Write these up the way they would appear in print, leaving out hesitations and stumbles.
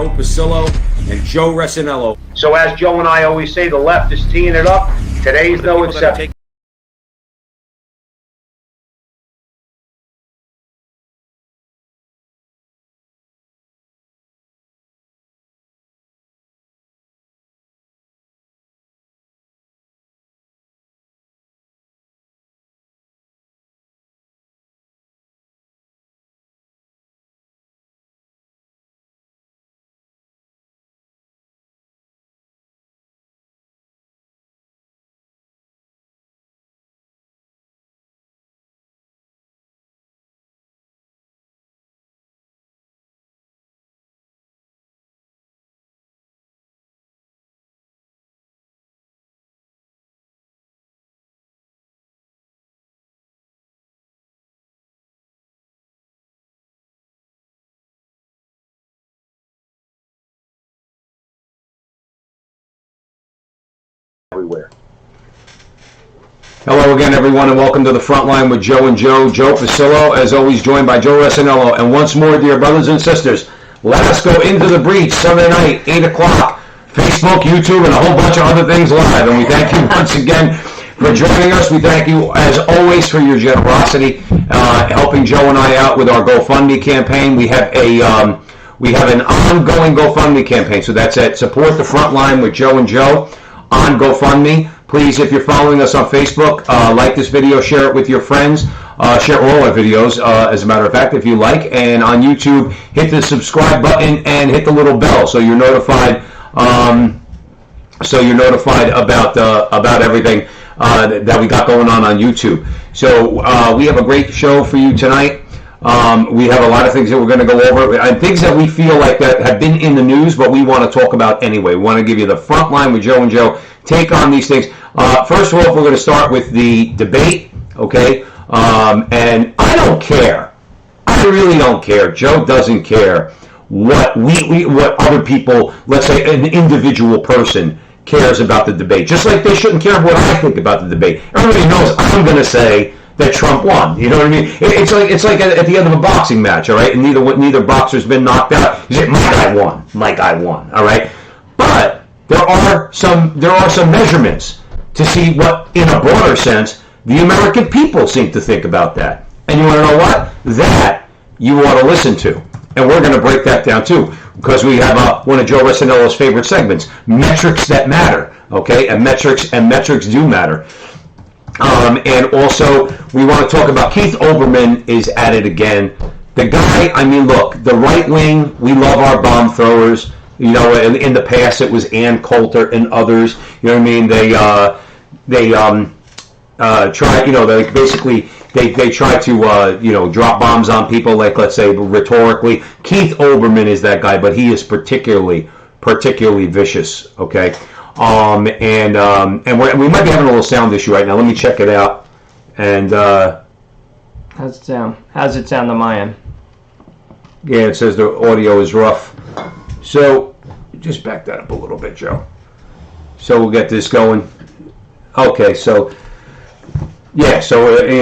Joe Pasillo and Joe Resinello. So as Joe and I always say, the left is teeing it up. Today's no exception. Everywhere. Hello again, everyone, and welcome to the Frontline with Joe and Joe. Joe Pasillo, as always, joined by Joe Resinello. And once more, dear brothers and sisters, let us go into the breach Sunday night, 8 o'clock, Facebook, YouTube, and a whole bunch of other things live. And we thank you once again for joining us. We thank you, as always, for your generosity, helping Joe and I out with our GoFundMe campaign. We have an ongoing GoFundMe campaign, so that's at Support the Frontline with Joe and Joe on GoFundMe. Please, if you're following us on Facebook, like this video, share it with your friends, share all our videos, as a matter of fact, if you like, and on YouTube, hit the subscribe button and hit the little bell so you're notified. About everything that we got going on YouTube. So we have a great show for you tonight. We have a lot of things that we're going to go over, and things that we feel like that have been in the news, but we want to talk about anyway. We want to give you the front line with Joe and Joe, take on these things. First of all, we're going to start with the debate, okay? And I don't care. I really don't care. Joe doesn't care what what other people, let's say an individual person, cares about the debate. Just like they shouldn't care what I think about the debate. Everybody knows I'm going to say that Trump won. You know what I mean? It's like at the end of a boxing match, all right? And neither boxer's been knocked out. You say, my guy won. My guy won. All right? But there are some measurements to see what, in a broader sense, the American people seem to think about that. And you want to know what? That you want to listen to. And we're going to break that down too, because we have one of Joe Resinello's favorite segments, Metrics That Matter. Okay? And metrics do matter. And also, we want to talk about Keith Olbermann is at it again. The guy, I mean, look, the right wing, we love our bomb throwers. You know, in the past it was Ann Coulter and others. You know what I mean? They try, you know, they try to, drop bombs on people, like, let's say, rhetorically. Keith Olbermann is that guy, but he is particularly vicious, okay? And we might be having a little sound issue right now. Let me check it out. And how's it sound? How's it sound on my end? Yeah, it says the audio is rough. So just back that up a little bit, Joe. So we'll get this going. Okay, so yeah, so we're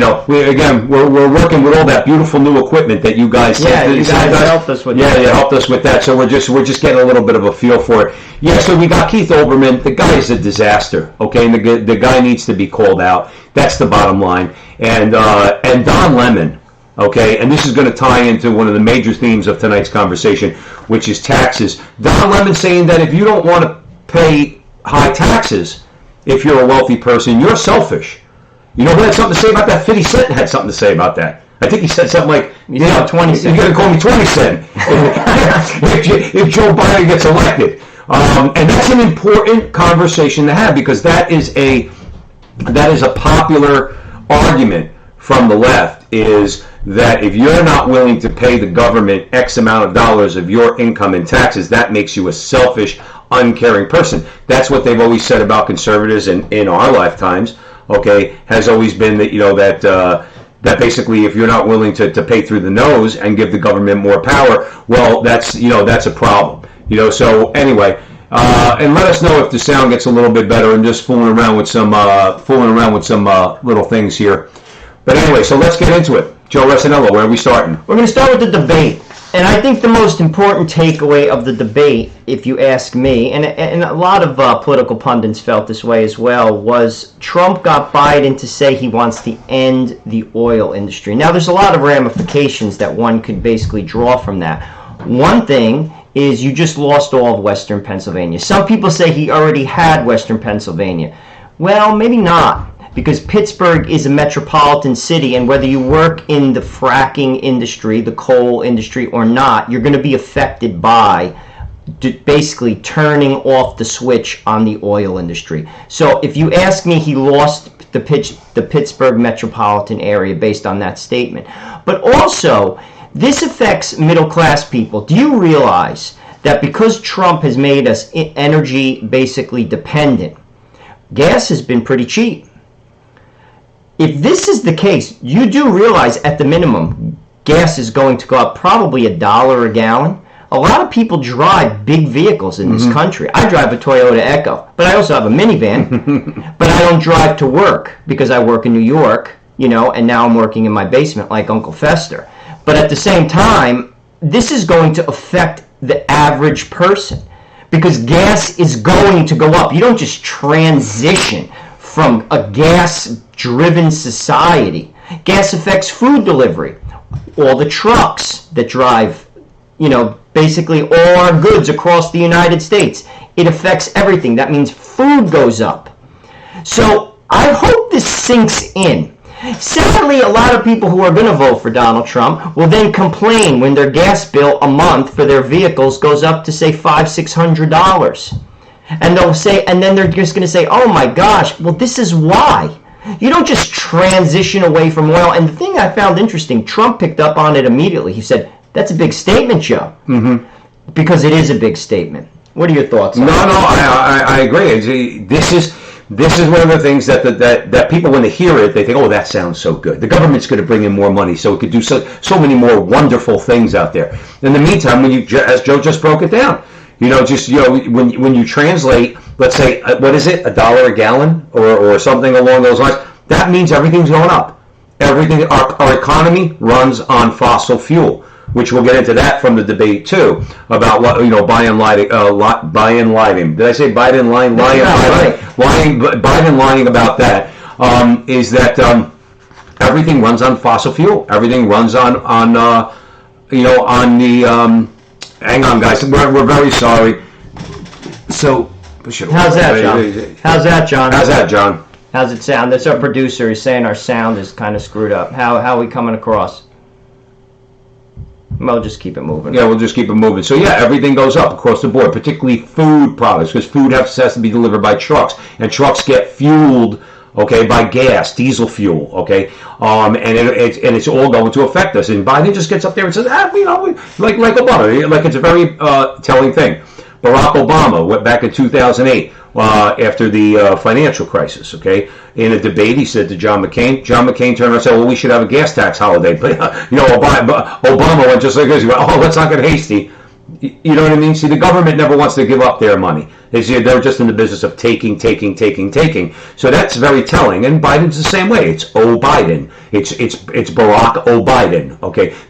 working with all that beautiful new equipment that you guys sent. Yeah, you guys helped us with that. Yeah, you helped us with that. So we're just getting a little bit of a feel for it. Yeah, so we got Keith Olbermann. The guy is a disaster. Okay, and the guy needs to be called out. That's the bottom line. And Don Lemon. Okay, and this is going to tie into one of the major themes of tonight's conversation, which is taxes. Don Lemon saying that if you don't want to pay high taxes, if you're a wealthy person, you're selfish. You know who had something to say about that? 50 Cent had something to say about that. I think he said something like, 20 Cent. You're going to call me 20 Cent if Joe Biden gets elected. And that's an important conversation to have, because that is a popular argument from the left, is that if you're not willing to pay the government X amount of dollars of your income in taxes, that makes you a selfish, uncaring person. That's what they've always said about conservatives in our lifetimes. Okay, has always been that that basically, if you're not willing to pay through the nose and give the government more power, well, that's a problem. So anyway, and let us know if the sound gets a little bit better. I'm just fooling around with some little things here. But anyway, so let's get into it. Joe Resinello, where are we starting? We're going to start with the debate. And I think the most important takeaway of the debate, if you ask me, and a lot of political pundits felt this way as well, was Trump got Biden to say he wants to end the oil industry. Now, there's a lot of ramifications that one could basically draw from that. One thing is you just lost all of Western Pennsylvania. Some people say he already had Western Pennsylvania. Well, maybe not, because Pittsburgh is a metropolitan city, and whether you work in the fracking industry, the coal industry, or not, you're going to be affected by basically turning off the switch on the oil industry. So if you ask me, he lost the Pittsburgh metropolitan area based on that statement. But also, this affects middle-class people. Do you realize that because Trump has made us energy basically dependent, gas has been pretty cheap? If this is the case, you do realize at the minimum gas is going to go up probably $1 a gallon. A lot of people drive big vehicles in this country. I drive a Toyota Echo, but I also have a minivan. But I don't drive to work because I work in New York, and now I'm working in my basement like Uncle Fester. But at the same time, this is going to affect the average person because gas is going to go up. You don't just transition from a gas-driven society. Gas affects food delivery. All the trucks that drive, basically all our goods across the United States. It affects everything. That means food goes up. So I hope this sinks in. Sadly, a lot of people who are going to vote for Donald Trump will then complain when their gas bill a month for their vehicles goes up to, say, $500-600. And they'll say, and then they're just going to say, oh my gosh, well, this is why. You don't just transition away from oil. And the thing I found interesting, Trump picked up on it immediately. He said, that's a big statement, Joe. Because it is a big statement. What are your thoughts on that? I agree. This is one of the things that people, when they hear it, they think, oh, that sounds so good. The government's going to bring in more money so it could do so many more wonderful things out there. In the meantime, as Joe just broke it down, when you translate, let's say, what is it, $1 a gallon or something along those lines, that means everything's going up. Everything, our economy runs on fossil fuel, which we'll get into that from the debate too, about what, Biden lying. Did I say Biden lying? Biden lying about that, is that everything runs on fossil fuel. Everything runs on the, hang on, guys. We're very sorry. So, how's that, John? How's that, John? How's it sound? That's our producer. He's saying our sound is kind of screwed up. How are we coming across? Well, just keep it moving. Yeah, we'll just keep it moving. So, yeah, everything goes up across the board, particularly food products, because food has to be delivered by trucks, and trucks get fueled, by gas, diesel fuel, and it's all going to affect us. And Biden just gets up there and says, like Obama, like it's a very telling thing. Barack Obama went back in 2008 after the financial crisis, in a debate, he said to John McCain turned around and said, well, we should have a gas tax holiday. But, Obama went just like this. He went, oh, let's not get hasty. You know what I mean? See, the government never wants to give up their money. They're just in the business of taking. So that's very telling. And Biden's the same way. It's Biden. It's Barack Biden.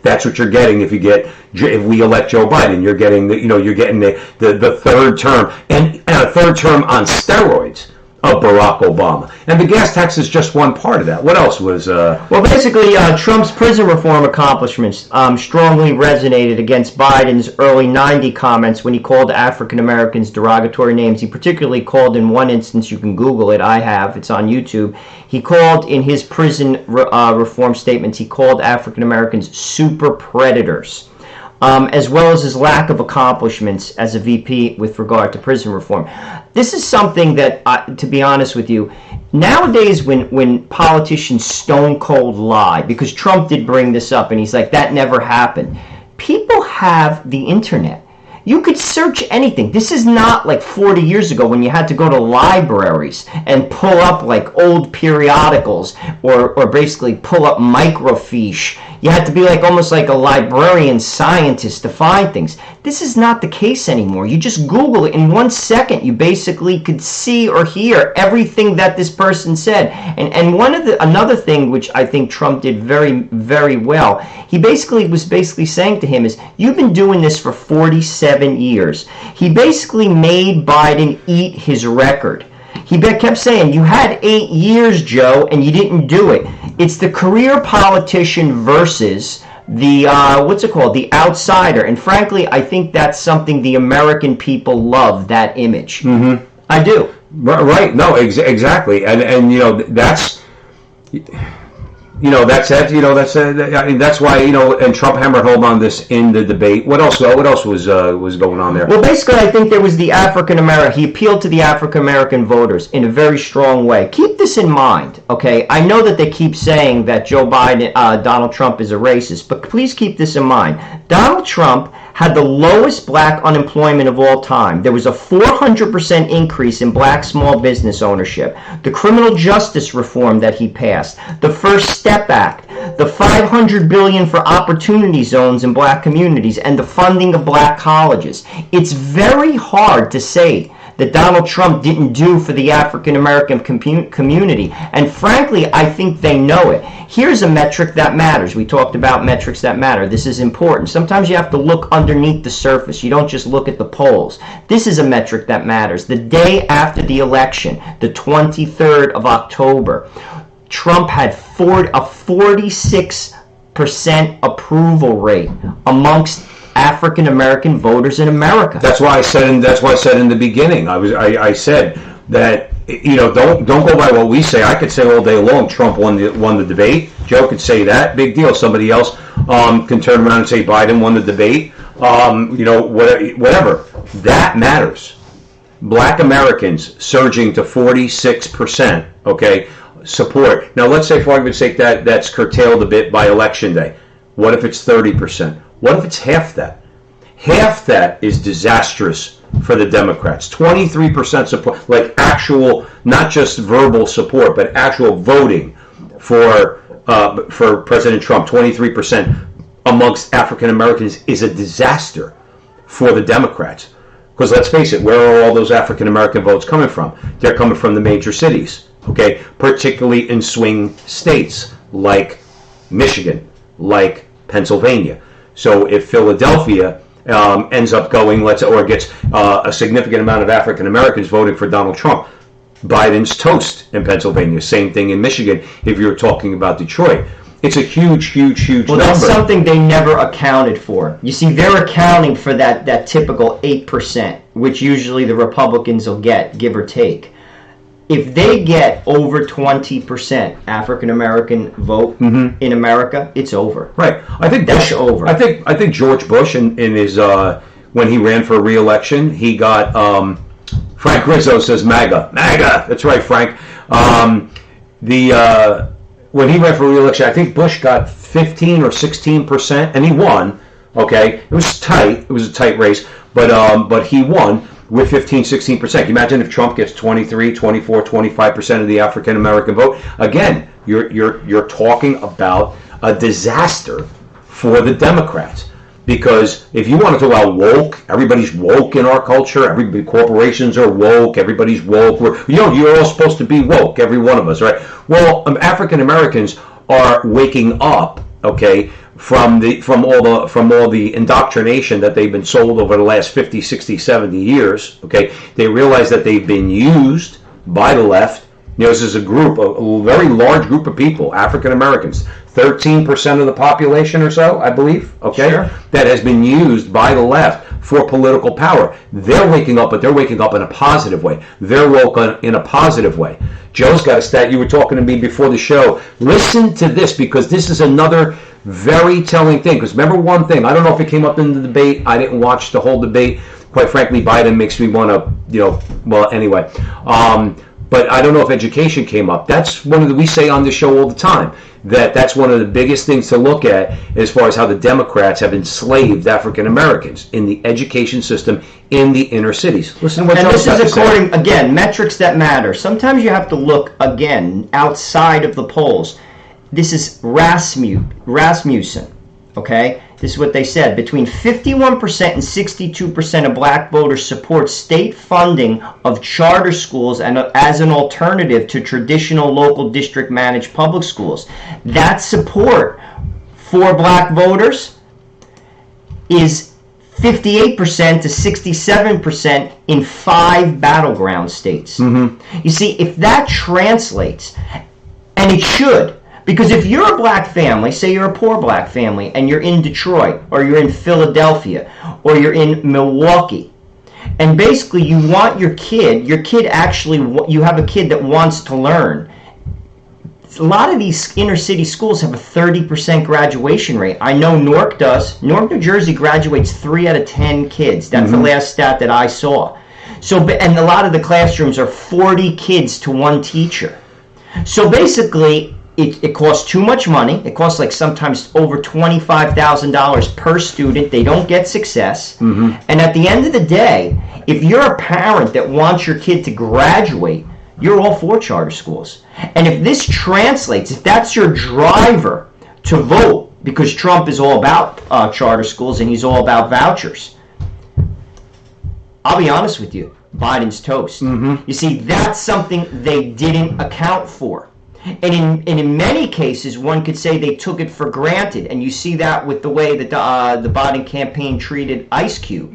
That's what you're getting if we elect Joe Biden. You're getting the third term and a third term on steroids of Barack Obama. And the gas tax is just one part of that. What else was... Well, basically, Trump's prison reform accomplishments strongly resonated against Biden's early 90 comments when he called African Americans derogatory names. He particularly called, in one instance, you can Google it, it's on YouTube, he called in his prison reform statements, he called African Americans super predators. As well as his lack of accomplishments as a VP with regard to prison reform. This is something that, to be honest with you, nowadays when politicians stone cold lie, because Trump did bring this up and he's like, that never happened. People have the internet. You could search anything. This is not like 40 years ago when you had to go to libraries and pull up like old periodicals or basically pull up microfiche, You had to be like almost like a librarian scientist to find things. This is not the case anymore. You just Google it in 1 second. You basically could see or hear everything that this person said. And another thing which I think Trump did very, very well, he was saying to him is, you've been doing this for 47 years. He basically made Biden eat his record. He kept saying, you had 8 years, Joe, and you didn't do it. It's the career politician versus the, the outsider. And frankly, I think that's something the American people love, that image. Mm-hmm. I do. Right. No, exactly. And that's... that's why, and Trump hammered home on this in the debate. What else was going on there? Well, basically, I think there was the he appealed to the African-American voters in a very strong way. Keep this in mind, okay? I know that they keep saying that Donald Trump is a racist, but please keep this in mind. Donald Trump had the lowest black unemployment of all time. There was a 400% increase in black small business ownership. The criminal justice reform that he passed, the First Step Act, the $500 billion for opportunity zones in black communities, and the funding of black colleges. It's very hard to say that Donald Trump didn't do for the African-American community. And frankly, I think they know it. Here's a metric that matters. We talked about metrics that matter. This is important. Sometimes you have to look underneath the surface. You don't just look at the polls. This is a metric that matters. The day after the election, the 23rd of October, Trump had a 46% approval rate amongst African American voters in America. That's why I said in the beginning. I said that don't go by what we say. I could say all day long Trump won the debate. Joe could say that, big deal. Somebody else can turn around and say Biden won the debate. Whatever. That matters. Black Americans surging to 46%. Okay, support. Now let's say, for argument's sake, that's curtailed a bit by election day. What if it's 30%? What if it's half that? Half that is disastrous for the Democrats. 23% support, like actual, not just verbal support, but actual voting for President Trump. 23% amongst African Americans is a disaster for the Democrats. Because let's face it, where are all those African American votes coming from? They're coming from the major cities, okay? Particularly in swing states like Michigan, like Pennsylvania. So if Philadelphia ends up going, or gets a significant amount of African Americans voting for Donald Trump, Biden's toast in Pennsylvania. Same thing in Michigan if you're talking about Detroit. It's a huge number. Well, that's something they never accounted for. You see, they're accounting for that typical 8%, which usually the Republicans will get, give or take. If they get over 20% African American vote in America, it's over. Right. I think that's over. I think George Bush in his when he ran for re-election, he got Frank Rizzo says MAGA. That's right, Frank. When he ran for re-election, I think Bush got 15 or 16%, and he won. Okay, it was tight. It was a tight race, but he won with 15, 16%. Can you imagine if Trump gets 23, 24, 25% of the African American vote? Again, you're talking about a disaster for the Democrats. Because if you want to talk about woke, everybody's woke in our culture. Corporations are woke. Everybody's woke. You're all supposed to be woke, every one of us, right? Well, African Americans are waking up, okay, from all the indoctrination that they've been sold over the last 50, 60, 70 years. Okay, they realize that they've been used by the left. This is a very large group of people, African Americans, 13% of the population or so, I believe, okay, sure, that has been used by the left for political power. They're waking up, but they're waking up in a positive way. They're woke in a positive way. Joe's got a stat. You were talking to me before the show. Listen to this, because this is another very telling thing. Because remember one thing, I don't know if it came up in the debate. I didn't watch the whole debate. Quite frankly, Biden makes me want to, well, anyway. But I don't know if education came up. That's we say on the show all the time, that's one of the biggest things to look at as far as how the Democrats have enslaved African Americans in the education system in the inner cities. Listen to what Joe's got to say. And this is according, again, metrics that matter. Sometimes you have to look, again, outside of the polls. this is Rasmussen, okay? This is what they said. Between 51% and 62% of black voters support state funding of charter schools and as an alternative to traditional local district managed public schools. That support for black voters is 58% to 67% in 5 battleground states. You see, if that translates, and it should, because if you're a black family, say you're a poor black family, and you're in Detroit, or you're in Philadelphia, or you're in Milwaukee, and basically you want your kid actually, you have a kid that wants to learn. A lot of these inner city schools have a 30% graduation rate. I know Newark does. Newark, New Jersey graduates 3 out of 10 kids. That's the last stat that I saw. So, and a lot of the classrooms are 40 kids to 1 teacher. So basically, it costs too much money. It costs like sometimes over $25,000 per student. They don't get success. And at the end of the day, if you're a parent that wants your kid to graduate, you're all for charter schools. And if this translates, if that's your driver to vote, because Trump is all about charter schools and he's all about vouchers, I'll be honest with you, Biden's toast. You see, that's something they didn't account for. And in many cases, one could say they took it for granted. And you see that with the way that the Biden campaign treated Ice Cube,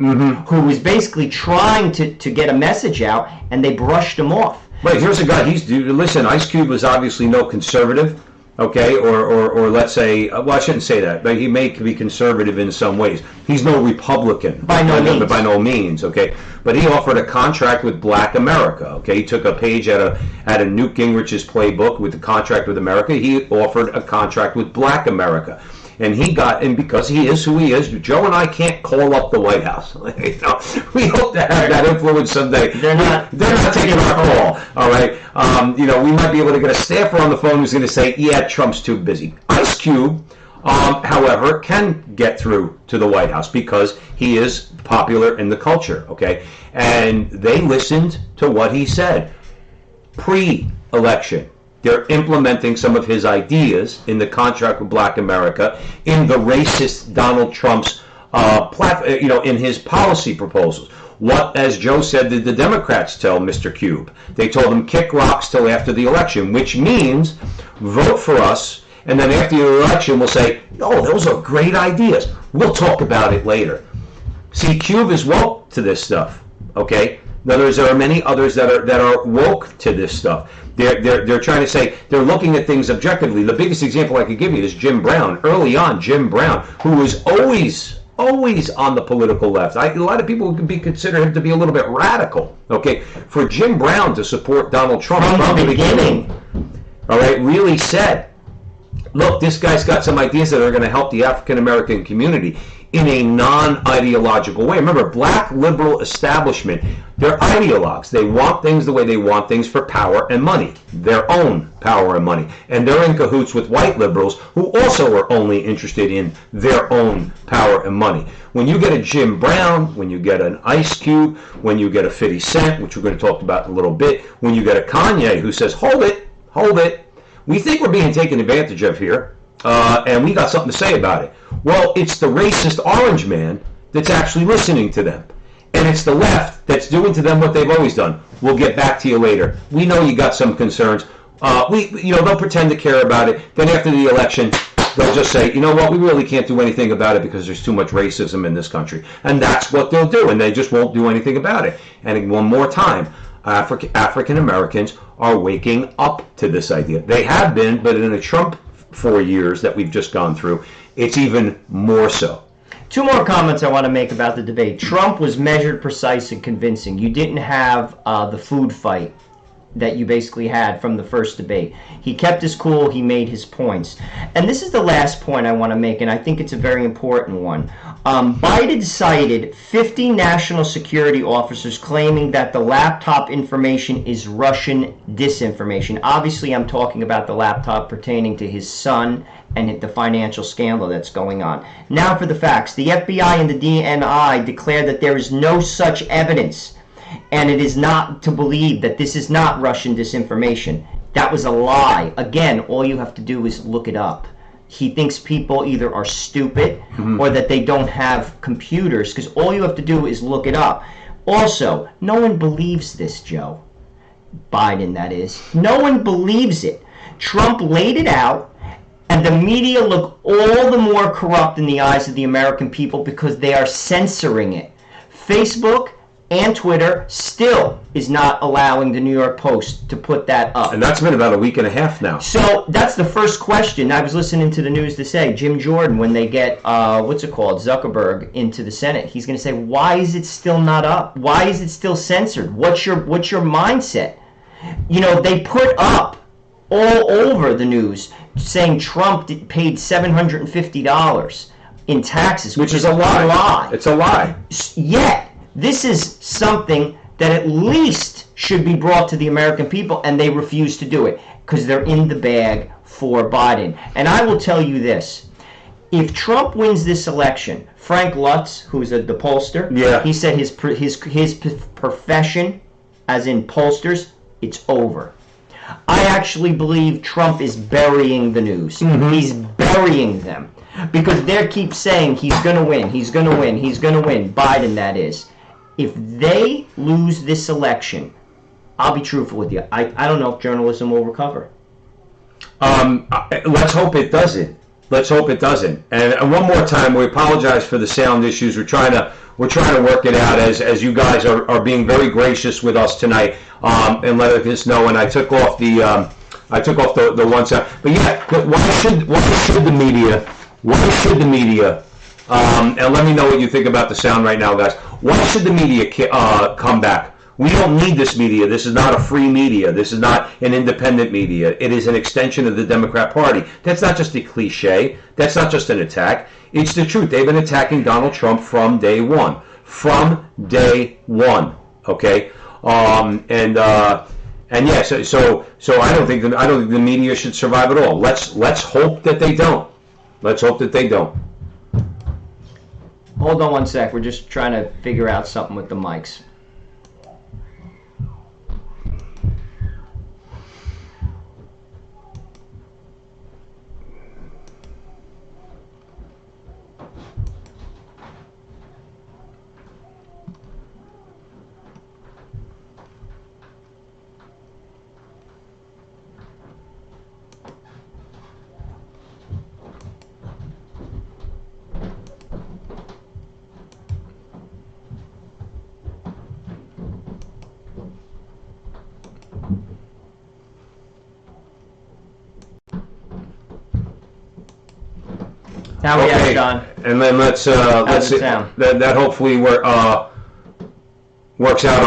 who was basically trying to get a message out, and they brushed him off. Right, here's a guy, listen, Ice Cube was obviously no conservative, okay, or let's say, well, I shouldn't say that, but he may be conservative in some ways. He's no Republican. By no means, okay, but he offered a contract with Black America, okay, he took a page out of Newt Gingrich's playbook with the contract with America. He offered a contract with Black America. And because he is who he is, Joe and I can't call up the White House. We hope to have that influence someday. They're not taking our call. All right. We might be able to get a staffer on the phone who's going to say, "Yeah, Trump's too busy." Ice Cube, however, can get through to the White House because he is popular in the culture. Okay, and they listened to what he said pre-election. They're implementing some of his ideas in the contract with Black America, in the racist Donald Trump's in his policy proposals. What, as Joe said, did the Democrats tell Mr. Cube? They told him kick rocks till after the election, which means vote for us, and then after the election we'll say, "Oh, those are great ideas. We'll talk about it later." See, Cube is woke to this stuff. Okay. In other words, there are many others that are woke to this stuff. They're trying to say they're looking at things objectively. The biggest example I could give you is Jim Brown. Early on, Jim Brown, who was always on the political left. A lot of people would consider him to be a little bit radical. Okay, for Jim Brown to support Donald Trump from the beginning, all right, really said, "Look, this guy's got some ideas that are going to help the African American community in a non-ideological way." Remember, black liberal establishment, they're ideologues. They want things the way they want things for power and money, their own power and money. And they're in cahoots with white liberals who also are only interested in their own power and money. When you get a Jim Brown, when you get an Ice Cube, when you get a 50 Cent, which we're going to talk about in a little bit, when you get a Kanye who says, hold it, we think we're being taken advantage of here, and we got something to say about it. Well, it's the racist orange man that's actually listening to them. And it's the left that's doing to them what they've always done. We'll get back to you later. We know you got some concerns. They'll pretend to care about it. Then after the election, they'll just say, "You know what, we really can't do anything about it because there's too much racism in this country." And that's what they'll do, and they just won't do anything about it. And one more time, African Americans are waking up to this idea. They have been, but in the Trump 4 years that we've just gone through, it's even more so. 2 more comments I want to make about the debate. Trump was measured, precise, and convincing. You didn't have the food fight that you basically had from the first debate. He kept his cool, he made his points. And this is the last point I want to make, and I think it's a very important one. Biden cited 50 national security officers claiming that the laptop information is Russian disinformation. Obviously, I'm talking about the laptop pertaining to his son and the financial scandal that's going on. Now for the facts. The FBI and the DNI declared that there is no such evidence, and it is not to believe that this is not Russian disinformation. That was a lie. Again, all you have to do is look it up. He thinks people either are stupid or that they don't have computers, because all you have to do is look it up. Also, no one believes this, Joe. Biden, that is. No one believes it. Trump laid it out, and the media look all the more corrupt in the eyes of the American people because they are censoring it. Facebook and Twitter still is not allowing the New York Post to put that up. And that's been about a week and a half now. So that's the first question. I was listening to the news to say, Jim Jordan, when they get, Zuckerberg into the Senate, he's going to say, why is it still not up? Why is it still censored? What's your mindset? You know, they put up all over the news saying Trump paid $750 in taxes, which is a lie. It's a lie. Yet, this is something that at least should be brought to the American people, and they refuse to do it because they're in the bag for Biden. And I will tell you this. If Trump wins this election, Frank Lutz, who's the pollster, he said his profession, as in pollsters, it's over. I actually believe Trump is burying the news. He's burying them because they keep saying he's going to win, he's going to win, he's going to win. Biden, that is. If they lose this election, I'll be truthful with you. I don't know if journalism will recover. Let's hope it doesn't. Let's hope it doesn't. And one more time, we apologize for the sound issues. We're trying to work it out as you guys are being very gracious with us tonight and letting us know. And I took off the one sound. But yeah, why should the media? And let me know what you think about the sound right now, guys. Why should the media come back? We don't need this media. This is not a free media. This is not an independent media. It is an extension of the Democrat Party. That's not just a cliche. That's not just an attack. It's the truth. They've been attacking Donald Trump from day one. From day one. Okay? And yeah, so I don't think the media should survive at all. Let's hope that they don't. Let's hope that they don't. Hold on one sec. We're just trying to figure out something with the mics. How we at, John? And then let's see. That hopefully works out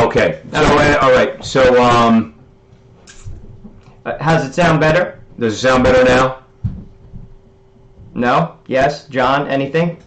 okay. So, all right. So how's it sound better? Does it sound better now? No? Yes? John? Anything?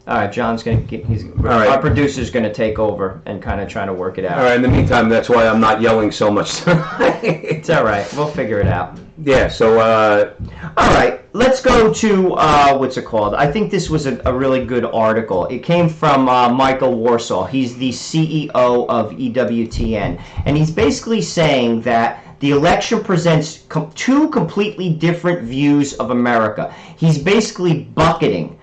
All right, John's going to our producer's going to take over and kind of trying to work it out. All right, in the meantime, that's why I'm not yelling so much. It's all right. We'll figure it out. Yeah, so all right, let's go to what's it called? I think this was a really good article. It came from Michael Warsaw. He's the CEO of EWTN, and he's basically saying that the election presents two completely different views of America. He's basically bucketing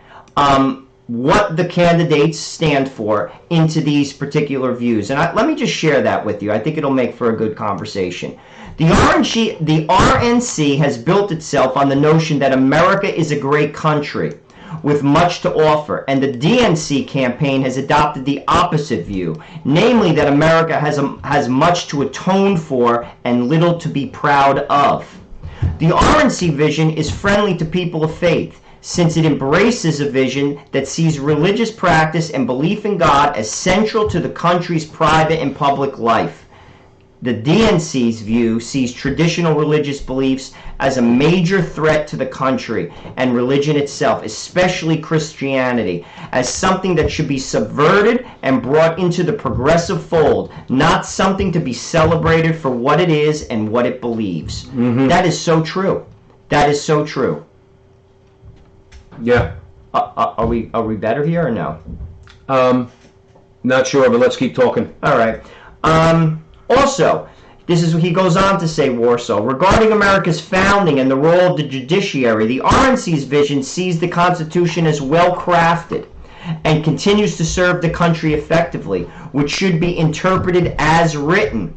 what the candidates stand for into these particular views. And let me just share that with you. I think it'll make for a good conversation. The RNC has built itself on the notion that America is a great country with much to offer, and the DNC campaign has adopted the opposite view, namely that America has much to atone for and little to be proud of. The RNC vision is friendly to people of faith, since it embraces a vision that sees religious practice and belief in God as central to the country's private and public life. The DNC's view sees traditional religious beliefs as a major threat to the country and religion itself, especially Christianity, as something that should be subverted and brought into the progressive fold, not something to be celebrated for what it is and what it believes. Mm-hmm. That is so true. That is so true. Yeah. Are we better here or no? Not sure, but let's keep talking. All right. Also, this is what he goes on to say, Warsaw. Regarding America's founding and the role of the judiciary, the RNC's vision sees the Constitution as well crafted and continues to serve the country effectively, which should be interpreted as written,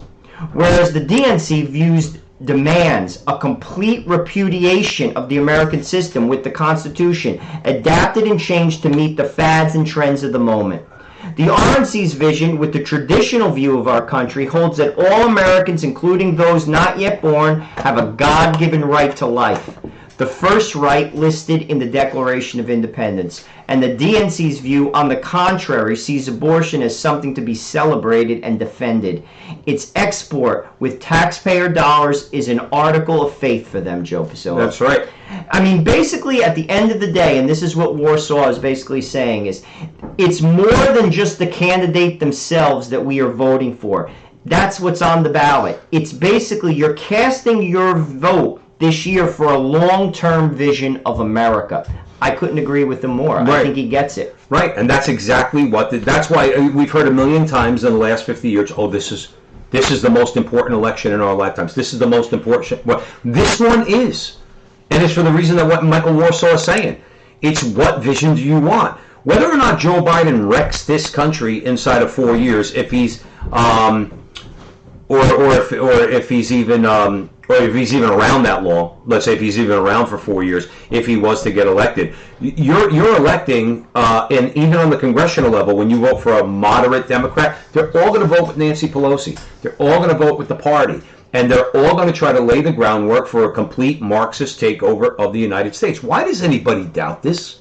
whereas the DNC demands a complete repudiation of the American system with the Constitution, adapted and changed to meet the fads and trends of the moment. The RNC's vision, with the traditional view of our country, holds that all Americans, including those not yet born, have a God-given right to life, the first right listed in the Declaration of Independence. And the DNC's view, on the contrary, sees abortion as something to be celebrated and defended. Its export with taxpayer dollars is an article of faith for them, Joe Pasillo. That's right. I mean, basically, at the end of the day, and this is what Warsaw is basically saying, is it's more than just the candidate themselves that we are voting for. That's what's on the ballot. It's basically you're casting your vote this year for a long-term vision of America. I couldn't agree with him more. Right. I think he gets it. Right, and that's exactly that's why we've heard a million times in the last 50 years, oh, this is the most important election in our lifetimes. This is the most important. Well, this one is. And it's for the reason that what Michael Warsaw is saying. It's what vision do you want? Whether or not Joe Biden wrecks this country inside of 4 years, if he's if he's even around that long, let's say if he's even around for 4 years, if he was to get elected, you're electing, and even on the congressional level, when you vote for a moderate Democrat, they're all going to vote with Nancy Pelosi. They're all going to vote with the party. And they're all going to try to lay the groundwork for a complete Marxist takeover of the United States. Why does anybody doubt this?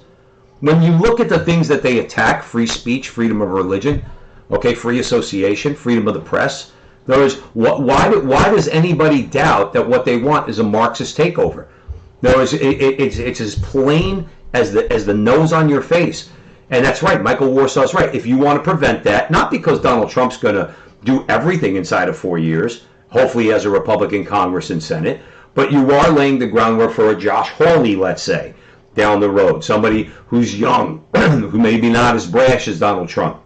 When you look at the things that they attack, free speech, freedom of religion, okay, free association, freedom of the press, why does anybody doubt that what they want is a Marxist takeover? It's as plain as the nose on your face. And that's right, Michael Warsaw's right. If you want to prevent that, not because Donald Trump's going to do everything inside of 4 years, hopefully as a Republican Congress and Senate, but you are laying the groundwork for a Josh Hawley, let's say, down the road, somebody who's young, who maybe not as brash as Donald Trump,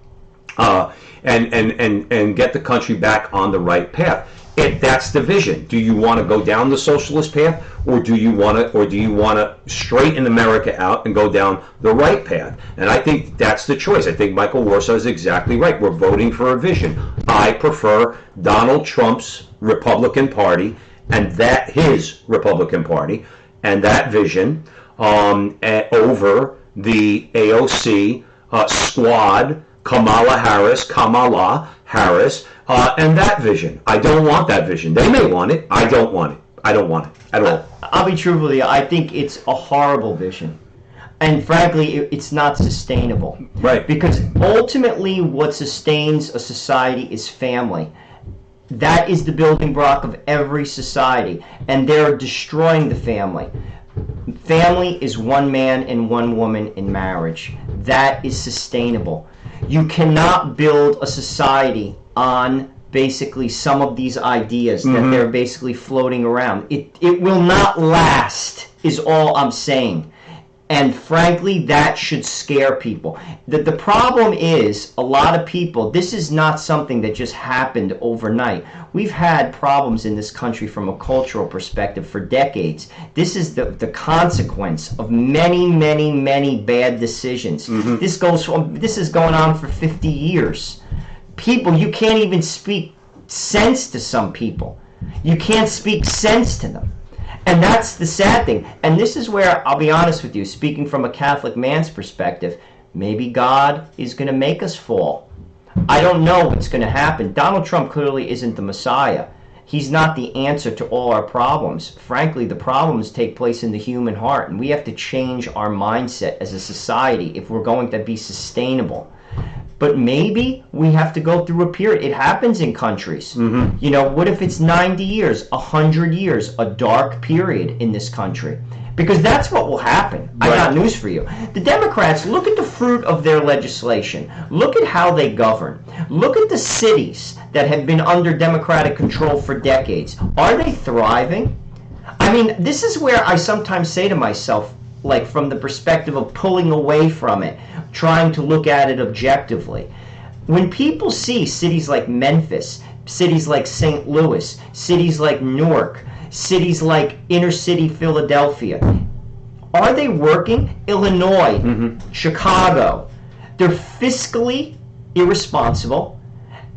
and get the country back on the right path. If that's the vision, do you want to go down the socialist path, or do you want to straighten America out and go down the right path? And I think that's the choice. I think Michael Warsaw is exactly right. We're voting for a vision. I prefer Donald Trump's Republican Party and his Republican Party and that vision over the AOC squad, Kamala Harris, and that vision. I don't want that vision. They may want it. I don't want it. I don't want it at all. I'll be truthful with you. I think it's a horrible vision. And frankly, it's not sustainable. Right. Because ultimately what sustains a society is family. That is the building block of every society. And they're destroying the family. Family is one man and one woman in marriage. That is sustainable. You cannot build a society on basically some of these ideas that they're basically floating around. It will not last, is all I'm saying. And frankly, that should scare people. The problem is, a lot of people, this is not something that just happened overnight. We've had problems in this country from a cultural perspective for decades. This is the consequence of many, many, many bad decisions. This is going on for 50 years. People, you can't even speak sense to some people. You can't speak sense to them. And that's the sad thing. And this is where, I'll be honest with you, speaking from a Catholic man's perspective, maybe God is going to make us fall. I don't know what's going to happen. Donald Trump clearly isn't the Messiah. He's not the answer to all our problems. Frankly, the problems take place in the human heart, and we have to change our mindset as a society if we're going to be sustainable. But maybe we have to go through a period. It happens in countries. You know, what if it's 90 years, 100 years, a dark period in this country? Because that's what will happen. Right. I got news for you. The Democrats, look at the fruit of their legislation. Look at how they govern. Look at the cities that have been under Democratic control for decades. Are they thriving? I mean, this is where I sometimes say to myself, like from the perspective of pulling away from it, trying to look at it objectively. When people see cities like Memphis, cities like St. Louis, cities like Newark, cities like inner city Philadelphia, are they working? Illinois, Chicago. They're fiscally irresponsible.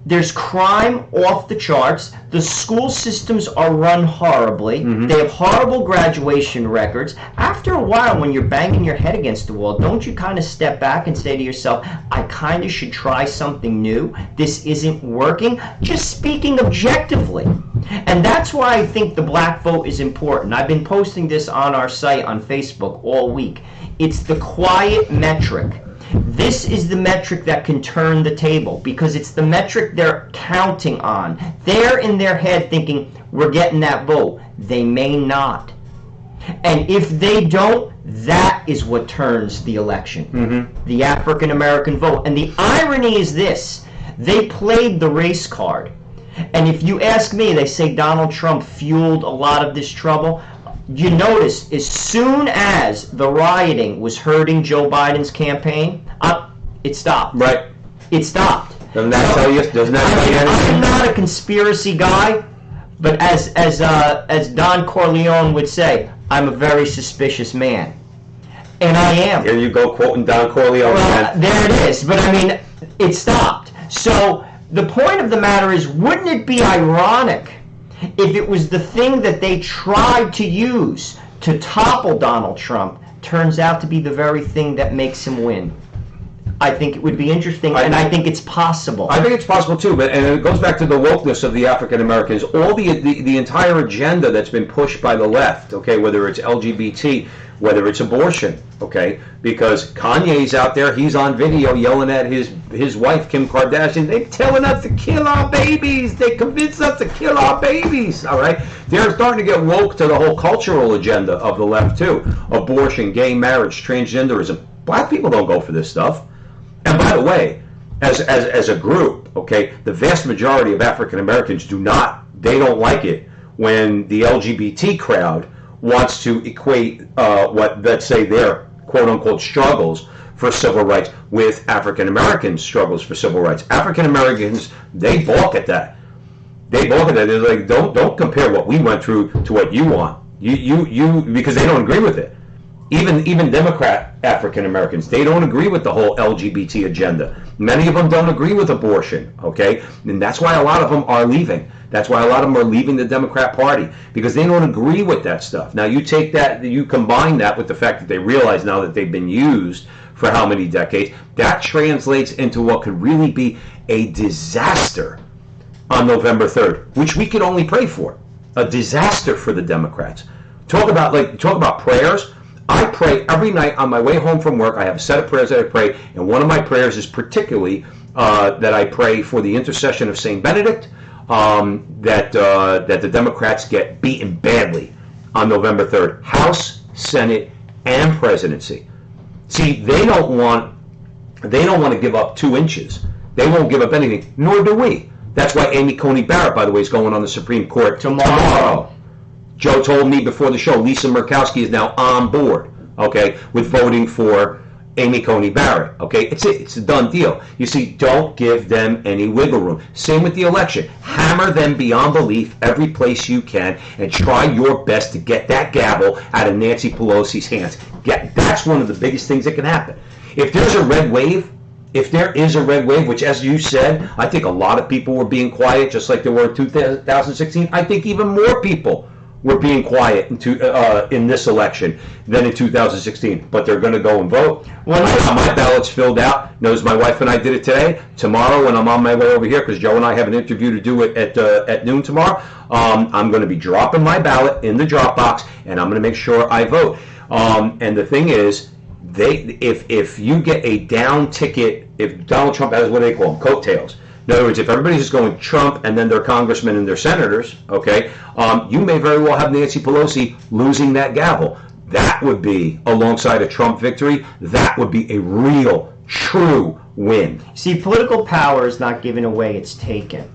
There's crime off the charts. The school systems are run horribly. They have horrible graduation records. After a while, when you're banging your head against the wall, don't you kind of step back and say to yourself, I kind of should try something new? This isn't working. Just speaking objectively. And that's why I think the black vote is important. I've been posting this on our site on Facebook all week. It's the quiet metric. This is the metric that can turn the table because it's the metric they're counting on. They're in their head thinking, we're getting that vote. They may not. And if they don't, that is what turns the election. The African American vote. And the irony is this. They played the race card. And if you ask me, they say Donald Trump fueled a lot of this trouble. You notice, as soon as the rioting was hurting Joe Biden's campaign, it stopped. Right. It stopped. Doesn't that tell you? Doesn't that tell you anything? I'm not a conspiracy guy, but as Don Corleone would say, I'm a very suspicious man, and I am. Here you go quoting Don Corleone. Well, there it is. But I mean, it stopped. So the point of the matter is, wouldn't it be ironic if it was the thing that they tried to use to topple Donald Trump turns out to be the very thing that makes him win? I think it would be interesting, and I think it's possible. I think it's possible too, but and it goes back to the wokeness of the African Americans. All the entire agenda that's been pushed by the left, okay, whether it's LGBT, whether it's abortion, okay, because Kanye's out there, he's on video yelling at his wife Kim Kardashian. They're telling us to kill our babies. They convinced us to kill our babies. All right, they're starting to get woke to the whole cultural agenda of the left too. Abortion, gay marriage, transgenderism. Black people don't go for this stuff. And by the way, as a group, okay, the vast majority of African Americans they don't like it when the LGBT crowd wants to equate what, let's say, their quote-unquote struggles for civil rights with African Americans' struggles for civil rights. African Americans, they balk at that. They balk at that. They're like, don't compare what we went through to what you want. You because they don't agree with it. Even Democrat African Americans, they don't agree with the whole LGBT agenda. Many of them don't agree with abortion, okay? And that's why a lot of them are leaving. That's why a lot of them are leaving the Democrat Party, because they don't agree with that stuff. Now you take that, you combine that with the fact that they realize now that they've been used for how many decades, that translates into what could really be a disaster on November 3rd, which we could only pray for. A disaster for the Democrats. Talk about prayers. I pray every night on my way home from work. I have a set of prayers that I pray, and one of my prayers is particularly that I pray for the intercession of Saint Benedict, that the Democrats get beaten badly on November 3rd, House, Senate, and presidency. See, they don't want to give up 2 inches. They won't give up anything, nor do we. That's why Amy Coney Barrett, by the way, is going on the Supreme Court tomorrow. Joe told me before the show, Lisa Murkowski is now on board, okay, with voting for Amy Coney Barrett, okay? It's a done deal. You see, don't give them any wiggle room. Same with the election. Hammer them beyond belief every place you can and try your best to get that gavel out of Nancy Pelosi's hands. That's one of the biggest things that can happen. If there's a red wave, which, as you said, I think a lot of people were being quiet, just like there were in 2016. I think even more people were being quiet in this election than in 2016, but they're going to go and vote. Well, my ballot's filled out. Knows my wife and I did it today. Tomorrow, when I'm on my way over here, because Joe and I have an interview to do it at noon tomorrow, I'm going to be dropping my ballot in the drop box, and I'm going to make sure I vote. And the thing is, if you get a down ticket, if Donald Trump has, what do they call them, coattails. In other words, if everybody's just going Trump and then their congressmen and their senators, okay, you may very well have Nancy Pelosi losing that gavel. That would be, alongside a Trump victory, that would be a real, true win. See, political power is not given away, it's taken.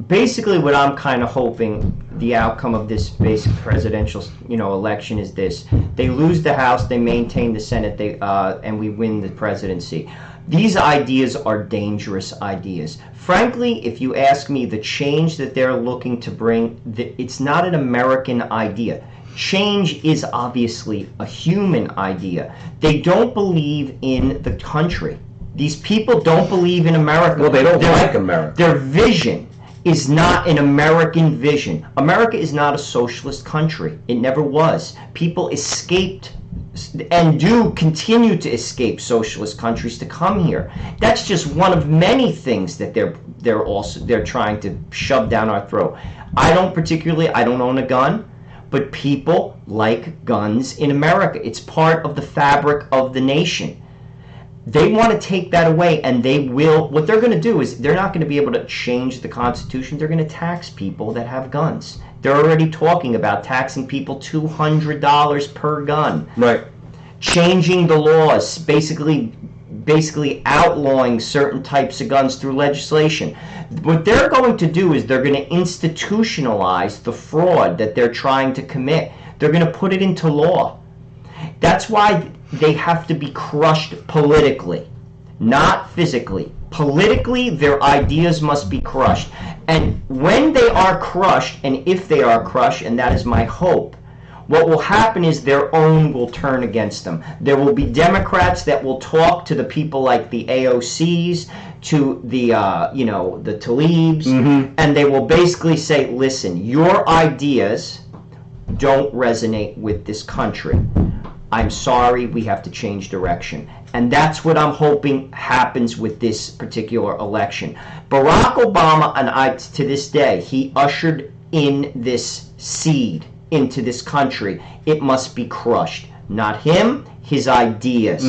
Basically, what I'm kind of hoping the outcome of this basic presidential, election is this: they lose the House, they maintain the Senate, and we win the presidency. These ideas are dangerous ideas. Frankly, if you ask me, the change that they're looking to bring, it's not an American idea. Change is obviously a human idea. They don't believe in the country. These people don't believe in America. Well, they don't like America. Their vision is not an American vision. America is not a socialist country. It never was. People escaped and do continue to escape socialist countries to come here. That's just one of many things that they're trying to shove down our throat. I don't own a gun, but people like guns in America. It's part of the fabric of the nation. They want to take that away, and they will. What they're going to do is they're not going to be able to change the Constitution. They're going to tax people that have guns. They're already talking about taxing people $200 per gun. Right. Changing the laws, basically outlawing certain types of guns through legislation. What they're going to do is they're going to institutionalize the fraud that they're trying to commit. They're going to put it into law. That's why they have to be crushed politically, not physically. Politically, their ideas must be crushed. And when they are crushed, and if they are crushed, and that is my hope, what will happen is their own will turn against them. There will be Democrats that will talk to the people like the AOCs, to the the Tlaibs, and they will basically say, listen, your ideas don't resonate with this country. I'm sorry, we have to change direction. And that's what I'm hoping happens with this particular election. Barack Obama, and to this day, he ushered in this seed into this country. It must be crushed. Not him, his ideas.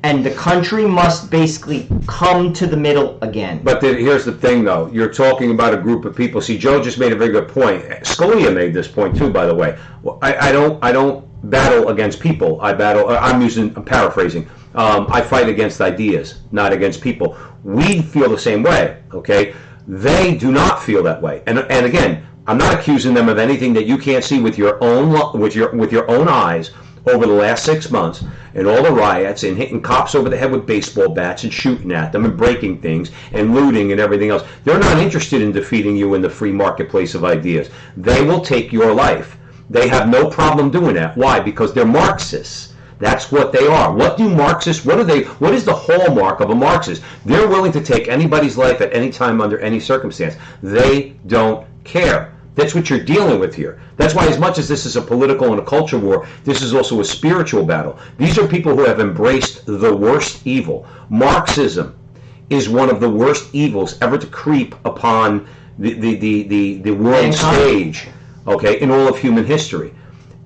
And the country must basically come to the middle again. But here's the thing, though. You're talking about a group of people. See, Joe just made a very good point. Scalia made this point, too, by the way. Well, I don't battle against people. I'm paraphrasing. I fight against ideas, not against people. We feel the same way, okay? They do not feel that way. And again, I'm not accusing them of anything that you can't see with your own eyes over the last 6 months, and all the riots and hitting cops over the head with baseball bats and shooting at them and breaking things and looting and everything else. They're not interested in defeating you in the free marketplace of ideas. They will take your life. They have no problem doing that. Why? Because they're Marxists. That's what they are. What do Marxists, what is the hallmark of a Marxist? They're willing to take anybody's life at any time under any circumstance. They don't care. That's what you're dealing with here. That's why, as much as this is a political and a culture war, this is also a spiritual battle. These are people who have embraced the worst evil. Marxism is one of the worst evils ever to creep upon the world stage, okay, in all of human history.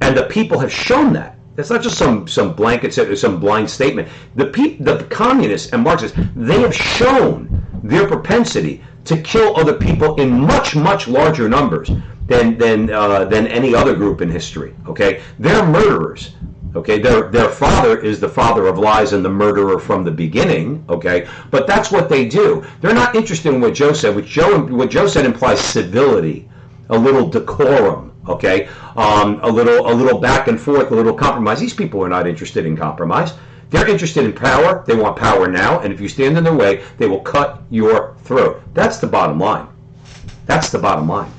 And the people have shown that. That's not just some blanket, some blind statement. The communists and Marxists, they have shown their propensity to kill other people in much, much larger numbers than any other group in history. Okay, they're murderers. Okay, their father is the father of lies and the murderer from the beginning. Okay, but that's what they do. They're not interested in what Joe said. What Joe said implies civility, a little decorum. Okay, a little back and forth, a little compromise. These people are not interested in compromise. They're interested in power. They want power now, and if you stand in their way, they will cut your throat. That's the bottom line. That's the bottom line.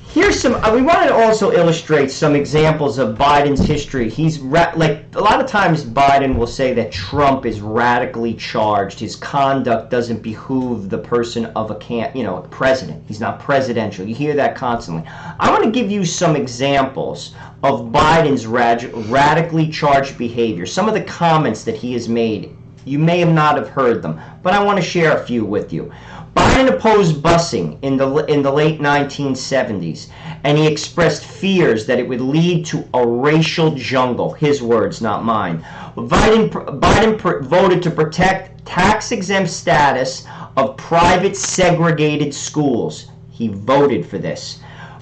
Here's some. We wanted to also illustrate some examples of Biden's history. He's like a lot of times Biden will say that Trump is radically charged. His conduct doesn't behoove the person of a president. He's not presidential. You hear that constantly. I want to give you some examples of Biden's radically charged behavior. Some of the comments that he has made. You may not have heard them, but I want to share a few with you. Biden opposed busing in the late 1970s, and he expressed fears that it would lead to a racial jungle. His words, not mine. Biden voted to protect tax-exempt status of private segregated schools. He voted for this.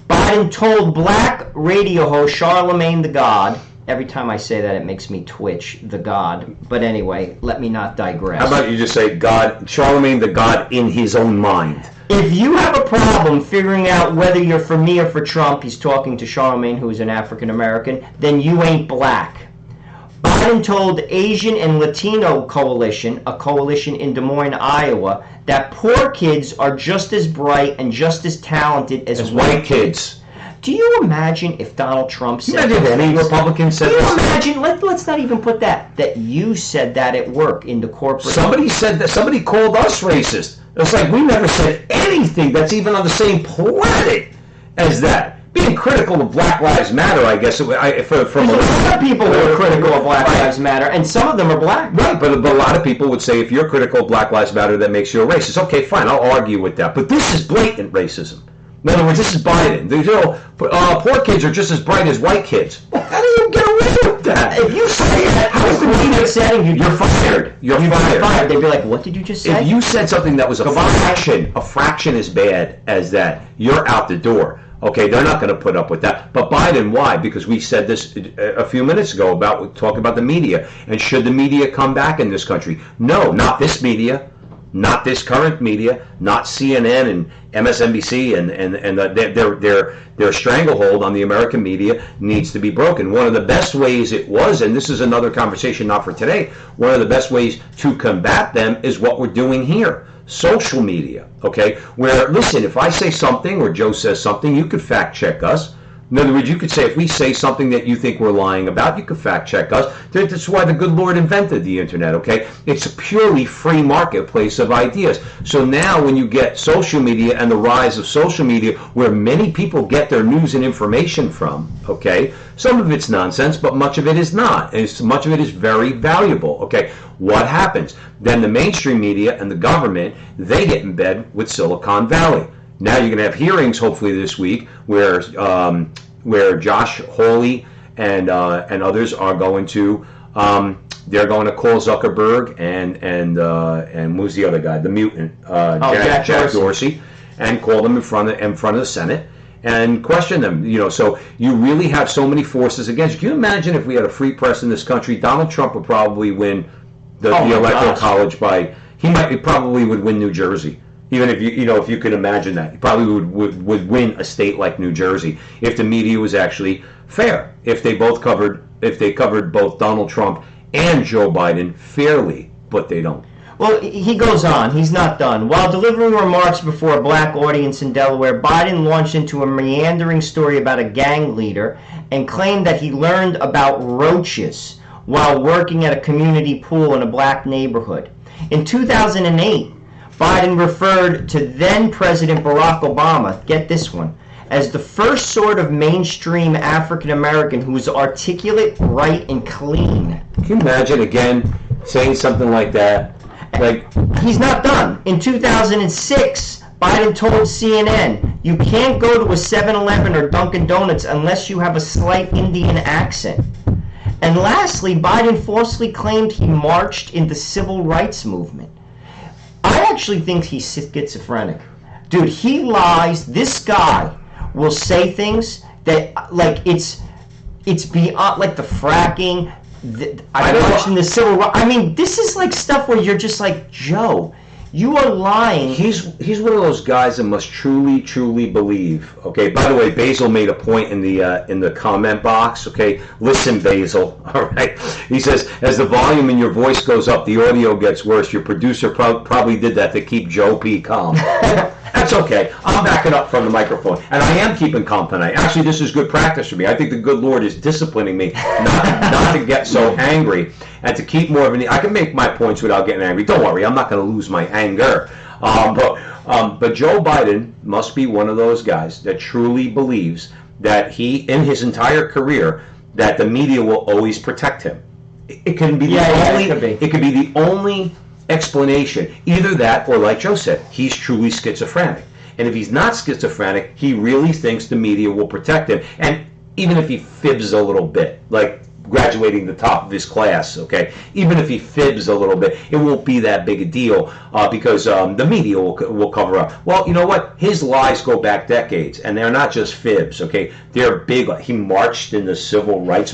Biden told black radio host Charlemagne the God. Every time I say that, it makes me twitch, the God. But anyway, let me not digress. How about you just say God, Charlemagne the God in his own mind? If you have a problem figuring out whether you're for me or for Trump, he's talking to Charlemagne, who is an African American, then you ain't black. Biden Biden told Asian and Latino Coalition, a coalition in Des Moines, Iowa, that poor kids are just as bright and just as talented as white kids. Do you imagine if Donald Trump said that? Any Republican said that? Do you imagine, let's not even put that you said that at work in the corporate... Somebody said that, somebody called us racist. It's like we never said anything that's even on the same planet as that. Being critical of Black Lives Matter, I guess, from a lot of people who are critical of Black Lives Matter, and some of them are black. Right, but a lot of people would say if you're critical of Black Lives Matter, that makes you a racist. Okay, fine, I'll argue with that. But this is blatant racism. In other words, this is Biden. Poor kids are just as bright as white kids. How do you get away with that? If you say that, how is the media saying you're fired? You're fired. They'd be like, what did you just say? If you said something that was a fraction as bad as that, you're out the door. Okay, they're not going to put up with that. But Biden, why? Because we said this a few minutes ago talking about the media. And should the media come back in this country? No, not this media. Not this current media, not CNN and MSNBC, and their stranglehold on the American media needs to be broken. One of the best ways it was, and this is another conversation not for today, one of the best ways to combat them is what we're doing here. Social media, okay? Where, listen, if I say something or Joe says something, you could fact check us. In other words, you could say, if we say something that you think we're lying about, you could fact check us. That's why the good Lord invented the internet, okay? It's a purely free marketplace of ideas. So now when you get social media and the rise of social media, where many people get their news and information from, okay? Some of it's nonsense, but much of it is not. And much of it is very valuable, okay? What happens? Then the mainstream media and the government, they get in bed with Silicon Valley. Now you're going to have hearings, hopefully this week, where Josh Hawley and others are going to they're going to call Zuckerberg and who's the other guy, the mutant, Jack Dorsey, and call them in front of the Senate and question them. So you really have so many forces against you. Can you imagine if we had a free press in this country? Donald Trump would probably win the Electoral College he probably would win New Jersey. Even if if you could imagine that, he probably would win a state like New Jersey if the media was actually fair. If they covered both Donald Trump and Joe Biden fairly, but they don't. Well, he goes on. He's not done. While delivering remarks before a black audience in Delaware, Biden launched into a meandering story about a gang leader and claimed that he learned about roaches while working at a community pool in a black neighborhood. In 2008. Biden referred to then-President Barack Obama, get this one, as the first sort of mainstream African-American who was articulate, bright, and clean. Can you imagine, again, saying something like that? He's not done. In 2006, Biden told CNN, you can't go to a 7-Eleven or Dunkin' Donuts unless you have a slight Indian accent. And lastly, Biden falsely claimed he marched in the civil rights movement. I actually think he's schizophrenic. Dude, he lies. This guy will say things that, it's beyond, like the fracking. I mentioned the civil rights. I mean, this is like stuff where you're just like, Joe, you are lying. He's one of those guys that must truly believe. Okay. By the way, Basil made a point in the comment box. Okay, listen, Basil. All right. He says, as the volume in your voice goes up, the audio gets worse. Your producer probably did that to keep Joe P. calm. That's okay. I'm backing up from the microphone, and I am keeping calm tonight. Actually, this is good practice for me. I think the good Lord is disciplining me not to get so angry and to keep more of an. I can make my points without getting angry. Don't worry, I'm not going to lose my anger. But Joe Biden must be one of those guys that truly believes that he, in his entire career, that the media will always protect him. It can be it could be the only explanation. Either that, or like Joe said, he's truly schizophrenic. And if he's not schizophrenic, he really thinks the media will protect him. And even if he fibs a little bit, like graduating the top of his class, okay, even if he fibs a little bit, it won't be that big a deal because the media will cover up. Well, you know what? His lies go back decades, and they're not just fibs, okay? They're big. He marched in the civil rights.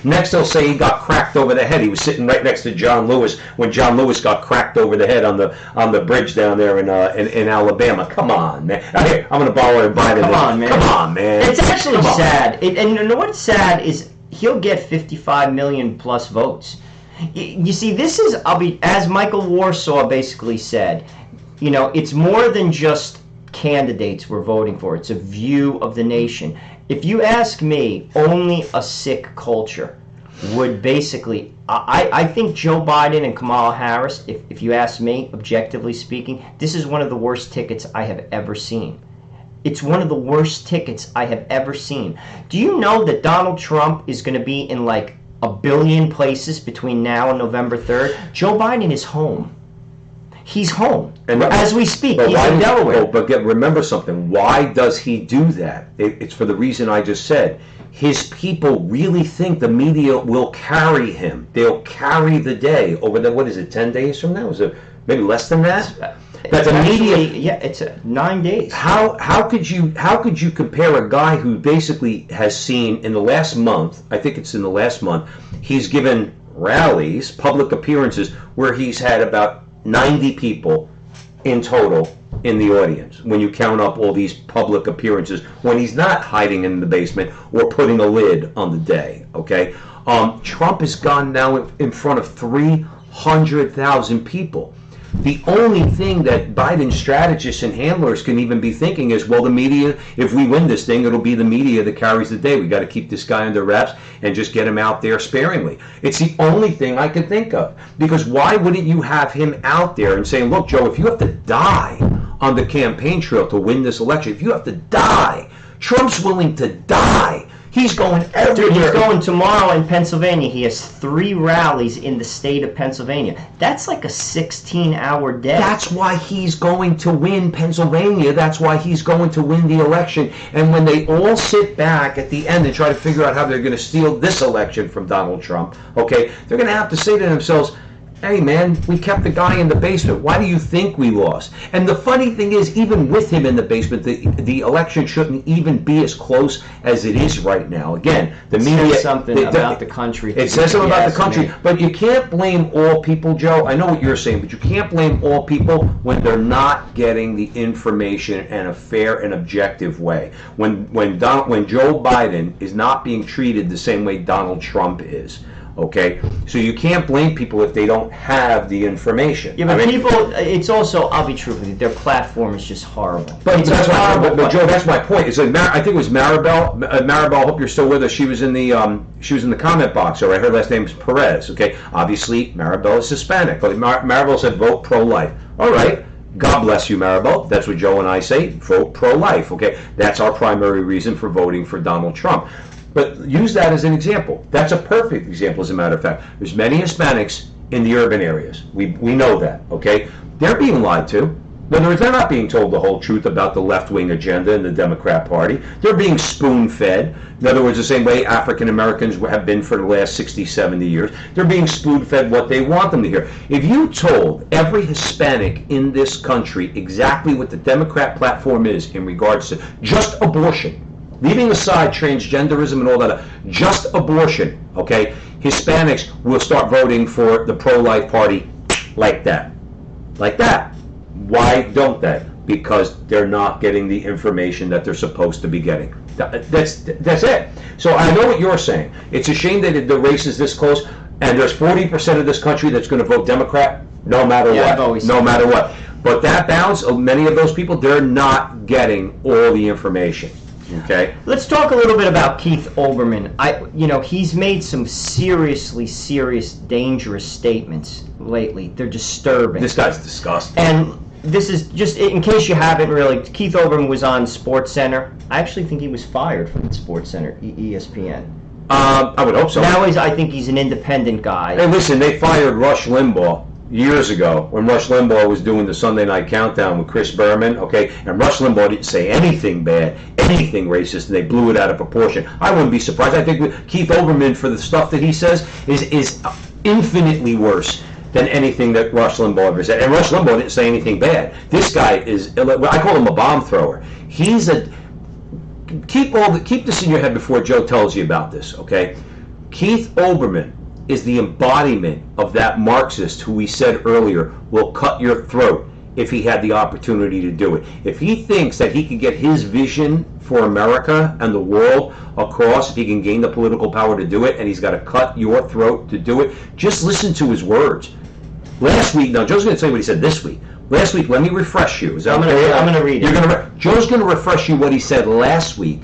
Next they'll say he got cracked over the head. He was sitting right next to John Lewis when John Lewis got cracked over the head on the bridge down there in Alabama. Come on, man. I'm going to borrow Biden. Come on, man. Come on, man. It's actually sad. And you know what's sad is he'll get 55 million plus votes. You see, this is, as Michael Warsaw basically said, it's more than just candidates we're voting for. It's a view of the nation. If you ask me, only a sick culture would basically, I think Joe Biden and Kamala Harris, if you ask me, objectively speaking, this is one of the worst tickets I have ever seen. It's one of the worst tickets I have ever seen. Do you know that Donald Trump is going to be in like a billion places between now and November 3rd? Joe Biden is home. He's home. And as we speak, he's in Delaware. But remember something. Why does he do that? It's for the reason I just said. His people really think the media will carry him. They'll carry the day over the, 10 days from now? Is it maybe less than that? That's immediate. Yeah, it's 9 days. How could you compare a guy who basically has seen in the last month, I think it's in the last month, he's given rallies, public appearances, where he's had about 90 people in total in the audience when you count up all these public appearances when he's not hiding in the basement or putting a lid on the day, okay? Trump has gone now in front of 300,000 people. The only thing that Biden's strategists and handlers can even be thinking is, well, the media, if we win this thing, it'll be the media that carries the day. We got to keep this guy under wraps and just get him out there sparingly. It's the only thing I could think of. Because why wouldn't you have him out there and saying, look, Joe, if you have to die on the campaign trail to win this election, if you have to die, Trump's willing to die. He's going everywhere. Dude, he's going tomorrow in Pennsylvania. He has 3 rallies in the state of Pennsylvania. That's like a 16-hour day. That's why he's going to win Pennsylvania. That's why he's going to win the election. And when they all sit back at the end and try to figure out how they're going to steal this election from Donald Trump, okay, they're going to have to say to themselves, hey man, we kept the guy in the basement. Why do you think we lost? And the funny thing is, even with him in the basement, the election shouldn't even be as close as it is right now. Again, the media says something about the country. It says something about the country, but you can't blame all people, Joe. I know what you're saying, but you can't blame all people when they're not getting the information in a fair and objective way. When Joe Biden is not being treated the same way Donald Trump is. Okay, so you can't blame people if they don't have the information. Yeah, but people, it's also, I'll be true with you, their platform is just horrible. But Joe, that's my point. It's like I think it was Maribel. Maribel, I hope you're still with us. She was in the comment box. All right, her last name is Perez. Okay, obviously Maribel is Hispanic. Maribel said vote pro-life. All right. God bless you, Maribel. That's what Joe and I say. Vote pro-life. Okay, that's our primary reason for voting for Donald Trump. But use that as an example. That's a perfect example, as a matter of fact. There's many Hispanics in the urban areas. We know that, okay? They're being lied to. In other words, they're not being told the whole truth about the left-wing agenda in the Democrat Party. They're being spoon-fed. In other words, the same way African Americans have been for the last 60, 70 years. They're being spoon-fed what they want them to hear. If you told every Hispanic in this country exactly what the Democrat platform is in regards to just abortion, leaving aside transgenderism and all that, just abortion, okay, Hispanics will start voting for the pro-life party like that. Like that. Why don't they? Because they're not getting the information that they're supposed to be getting. That's it. So I know what you're saying. It's a shame that the race is this close, and there's 40% of this country that's going to vote Democrat no matter what. No matter what. But that balance of many of those people, they're not getting all the information. Okay. Let's talk a little bit about Keith Olbermann. He's made some serious, dangerous statements lately. They're disturbing. This guy's disgusting. And this is just in case you haven't really. Keith Olbermann was on SportsCenter. I actually think he was fired from SportsCenter, ESPN. I would hope so. Now I think he's an independent guy. Hey, listen, they fired Rush Limbaugh years ago when Rush Limbaugh was doing the Sunday Night Countdown with Chris Berman, okay, and Rush Limbaugh didn't say anything bad, anything racist, and they blew it out of proportion. I wouldn't be surprised. I think Keith Olbermann, for the stuff that he says, is infinitely worse than anything that Rush Limbaugh ever said. And Rush Limbaugh didn't say anything bad. This guy is, I call him a bomb thrower. He's keep this in your head before Joe tells you about this, okay? Keith Olbermann is the embodiment of that Marxist who we said earlier will cut your throat if he had the opportunity to do it. If he thinks that he can get his vision for America and the world across, if he can gain the political power to do it, and he's got to cut your throat to do it, just listen to his words. Last week, now Joe's going to tell you what he said this week. Last week, let me refresh you. Is that okay? I'm going to read it. Joe's going to refresh you what he said last week,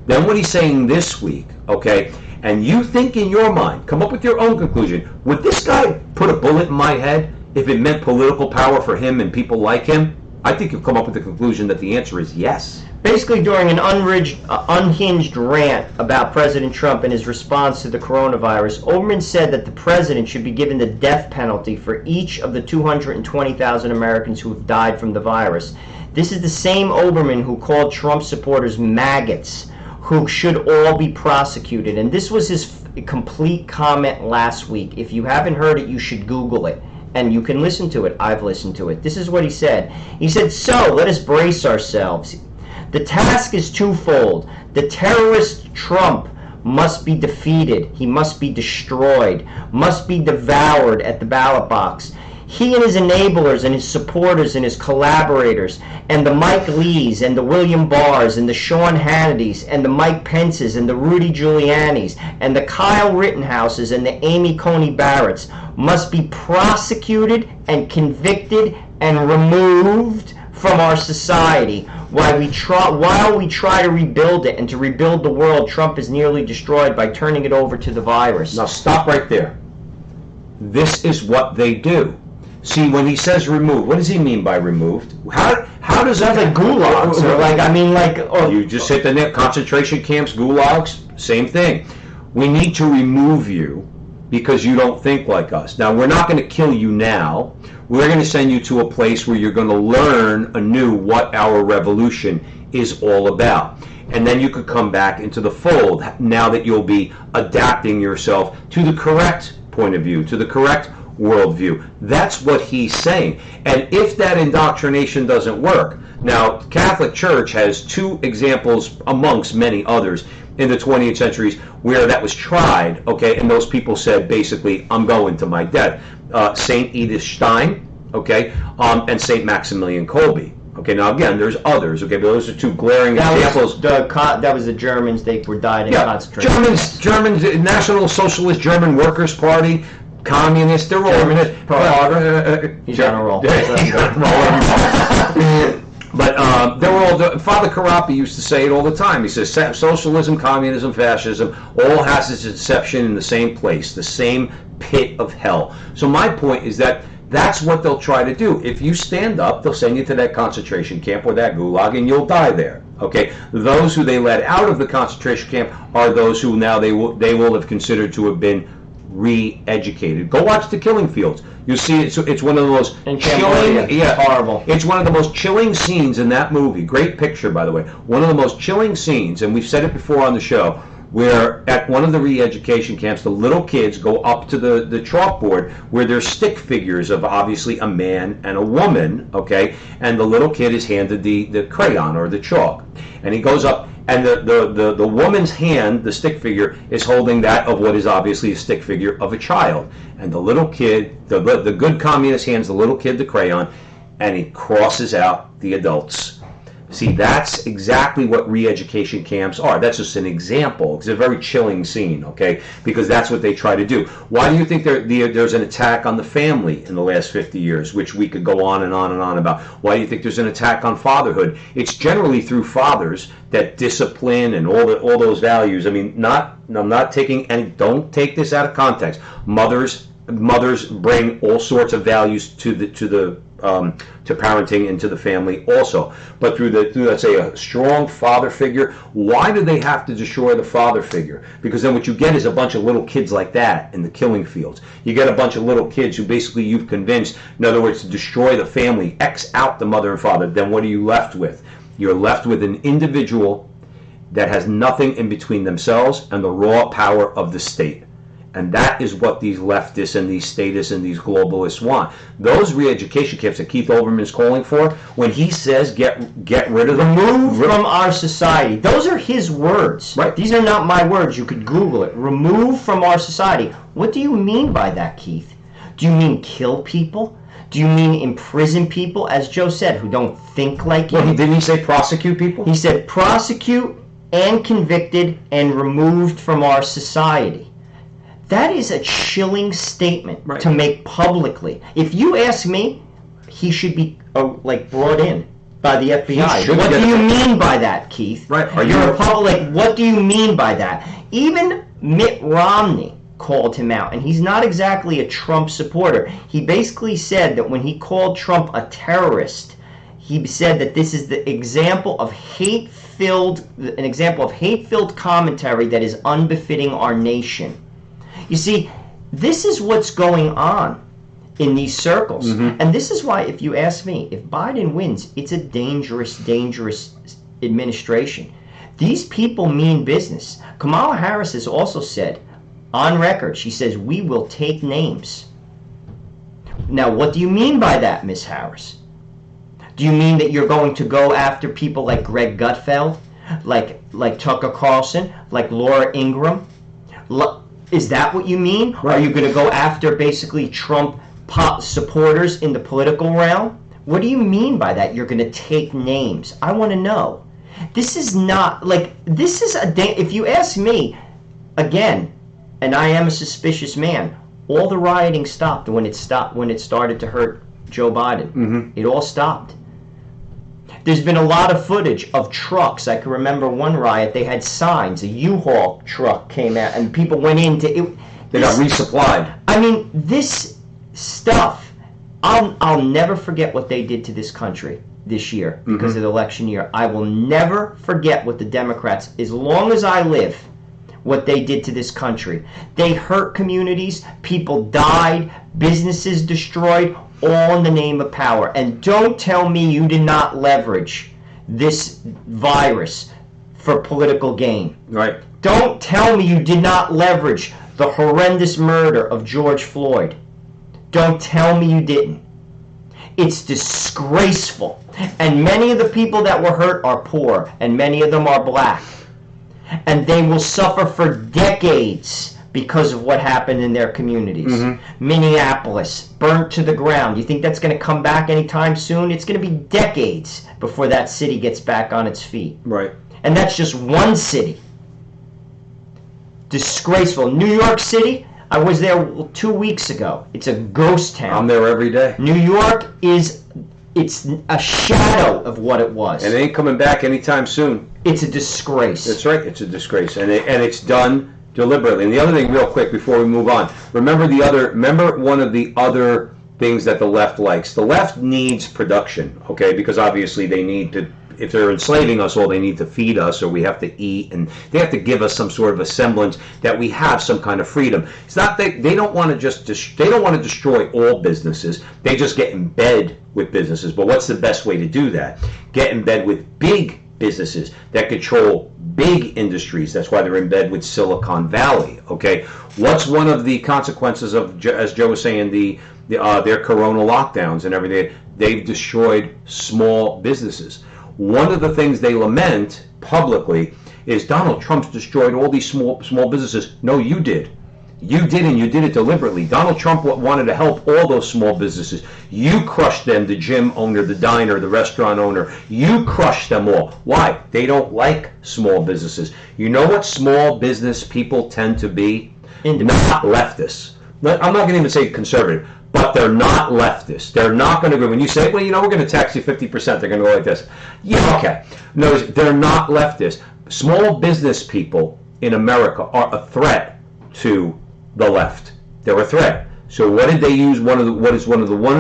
then what he's saying this week, okay? And you think in your mind, come up with your own conclusion. Would this guy put a bullet in my head if it meant political power for him and people like him? I think you'll come up with the conclusion that the answer is yes. Basically, during an unhinged rant about President Trump and his response to the coronavirus, Oberman said that the president should be given the death penalty for each of the 220,000 Americans who have died from the virus. This is the same Oberman who called Trump supporters maggots, who should all be prosecuted. And this was his complete comment last week. If you haven't heard it, you should Google it. And you can listen to it. I've listened to it. This is what he said. He said, "So, let us brace ourselves. The task is twofold. The terrorist Trump must be defeated. He must be destroyed, must be devoured at the ballot box. He and his enablers and his supporters and his collaborators and the Mike Lees and the William Barrs and the Sean Hannitys and the Mike Pences and the Rudy Giulianis and the Kyle Rittenhouses and the Amy Coney Barretts must be prosecuted and convicted and removed from our society while we try to rebuild it. And to rebuild the world, Trump is nearly destroyed by turning it over to the virus." Now stop right there. This is what they do. See, when he says removed, what does he mean by removed? How does that, like gulags, or you just hit the net, concentration camps, gulags, same thing. We need to remove you because you don't think like us. Now, we're not going to kill you now. We're going to send you to a place where you're going to learn anew what our revolution is all about. And then you could come back into the fold now that you'll be adapting yourself to the correct point of view, to the correct worldview. That's what he's saying. And if that indoctrination doesn't work, now Catholic Church has two examples amongst many others in the 20th centuries where that was tried, okay, and those people said basically, I'm going to my death. Saint Edith Stein, okay, and Saint Maximilian Kolbe. Okay, now again, there's others, okay, but those are two glaring examples. That was the Germans, they were died in concentration. Germans, National Socialist German Workers' Party, Communist, they're all he's on a roll. But they were all. Father Carapi used to say it all the time. He says socialism, communism, fascism all has its inception in the same place, the same pit of hell. So my point is that that's what they'll try to do. If you stand up, they'll send you to that concentration camp or that gulag, and you'll die there. Okay, those who they let out of the concentration camp are those who now they will have considered to have been re-educated. Go watch The Killing Fields. You'll see it's one of the most chilling. Yeah, horrible. It's one of the most chilling scenes in that movie. Great picture, by the way. One of the most chilling scenes, and we've said it before on the show, where at one of the re-education camps, the little kids go up to the chalkboard where there's stick figures of obviously a man and a woman, okay, and the little kid is handed the crayon or the chalk, and he goes up, and the woman's hand, the stick figure, is holding that of what is obviously a stick figure of a child, and the little kid, the good communist hands the little kid the crayon, and he crosses out the adults. See, that's exactly what re-education camps are. That's just an example. It's a very chilling scene, okay? Because that's what they try to do. Why do you think there's an attack on the family in the last 50 years, which we could go on and on and on about? Why do you think there's an attack on fatherhood? It's generally through fathers that discipline and all those values. I mean, I'm not taking, and don't take this out of context. Mothers bring all sorts of values to parenting and to the family also, but through let's say a strong father figure. Why do they have to destroy the father figure? Because then what you get is a bunch of little kids like that in the killing fields. You get a bunch of little kids who basically you've convinced, in other words, to destroy the family, X out the mother and father. Then what are you left with? You're left with an individual that has nothing in between themselves and the raw power of the state. And that is what these leftists and these statists and these globalists want. Those re-education camps that Keith Olbermann is calling for, when he says get rid of them, remove from our society. Those are his words. Right. These are not my words. You could Google it. Remove from our society. What do you mean by that, Keith? Do you mean kill people? Do you mean imprison people, as Joe said, who don't think like you? Well, didn't he say prosecute people? He said prosecute and convicted and removed from our society. That is a chilling statement to make publicly. If you ask me, he should be brought in by the FBI. What do you mean by that, Keith? Right. What do you mean by that? Even Mitt Romney called him out, and he's not exactly a Trump supporter. He basically said that when he called Trump a terrorist, he said that this is the example of hate-filled commentary that is unbefitting our nation. You see, this is what's going on in these circles. And this is why, if you ask me, if Biden wins, it's a dangerous, dangerous administration. These people mean business. Kamala Harris has also said, on record, she says, we will take names. Now, what do you mean by that, Ms. Harris? Do you mean that you're going to go after people like Greg Gutfeld, like Tucker Carlson, like Laura Ingraham? Is that what you mean? Right. Are you going to go after basically Trump supporters in the political realm? What do you mean by that? You're going to take names. I want to know. This is not if you ask me, again, and I am a suspicious man, all the rioting stopped when it started to hurt Joe Biden. It all stopped. There's been a lot of footage of trucks. I can remember one riot, they had signs. A U-Haul truck came out and people went into it. They got resupplied. I mean, this stuff, I'll never forget what they did to this country this year because of the election year. I will never forget what the Democrats, as long as I live, what they did to this country. They hurt communities, people died, businesses destroyed, all in the name of power. And don't tell me you did not leverage this virus for political gain. Right. Don't tell me you did not leverage the horrendous murder of George Floyd. Don't tell me you didn't. It's disgraceful. And many of the people that were hurt are poor, and many of them are black. And they will suffer for decades because of what happened in their communities. Minneapolis, burnt to the ground. You think that's going to come back anytime soon? It's going to be decades before that city gets back on its feet. Right. And that's just one city. Disgraceful. New York City, I was there 2 weeks ago. It's a ghost town. I'm there every day. New York it's a shadow of what it was. And it ain't coming back anytime soon. It's a disgrace. That's right. It's a disgrace, and it's done deliberately. And the other thing, real quick, before we move on, remember one of the other things that the left likes. The left needs production, okay? Because obviously they need to. If they're enslaving us all, they need to feed us, or we have to eat, and they have to give us some sort of a semblance that we have some kind of freedom. It's not that they don't want to destroy all businesses. They just get in bed with businesses. But what's the best way to do that? Get in bed with big businesses that control big industries. That's why they're in bed with Silicon Valley. Okay, what's one of the consequences of, as Joe was saying, their corona lockdowns and everything? They've destroyed small businesses. One of the things they lament publicly is Donald Trump's destroyed all these small businesses. No, you did. You did, and you did it deliberately. Donald Trump wanted to help all those small businesses. You crushed them, the gym owner, the diner, the restaurant owner. You crushed them all. Why? They don't like small businesses. You know what small business people tend to be? Not leftists. I'm not going to even say conservative, but they're not leftists. They're not going to go, when you say, well, we're going to tax you 50%, they're going to go like this. Yeah, okay. No, they're not leftists. Small business people in America are a threat to the left. They're a threat. So what did they use? One of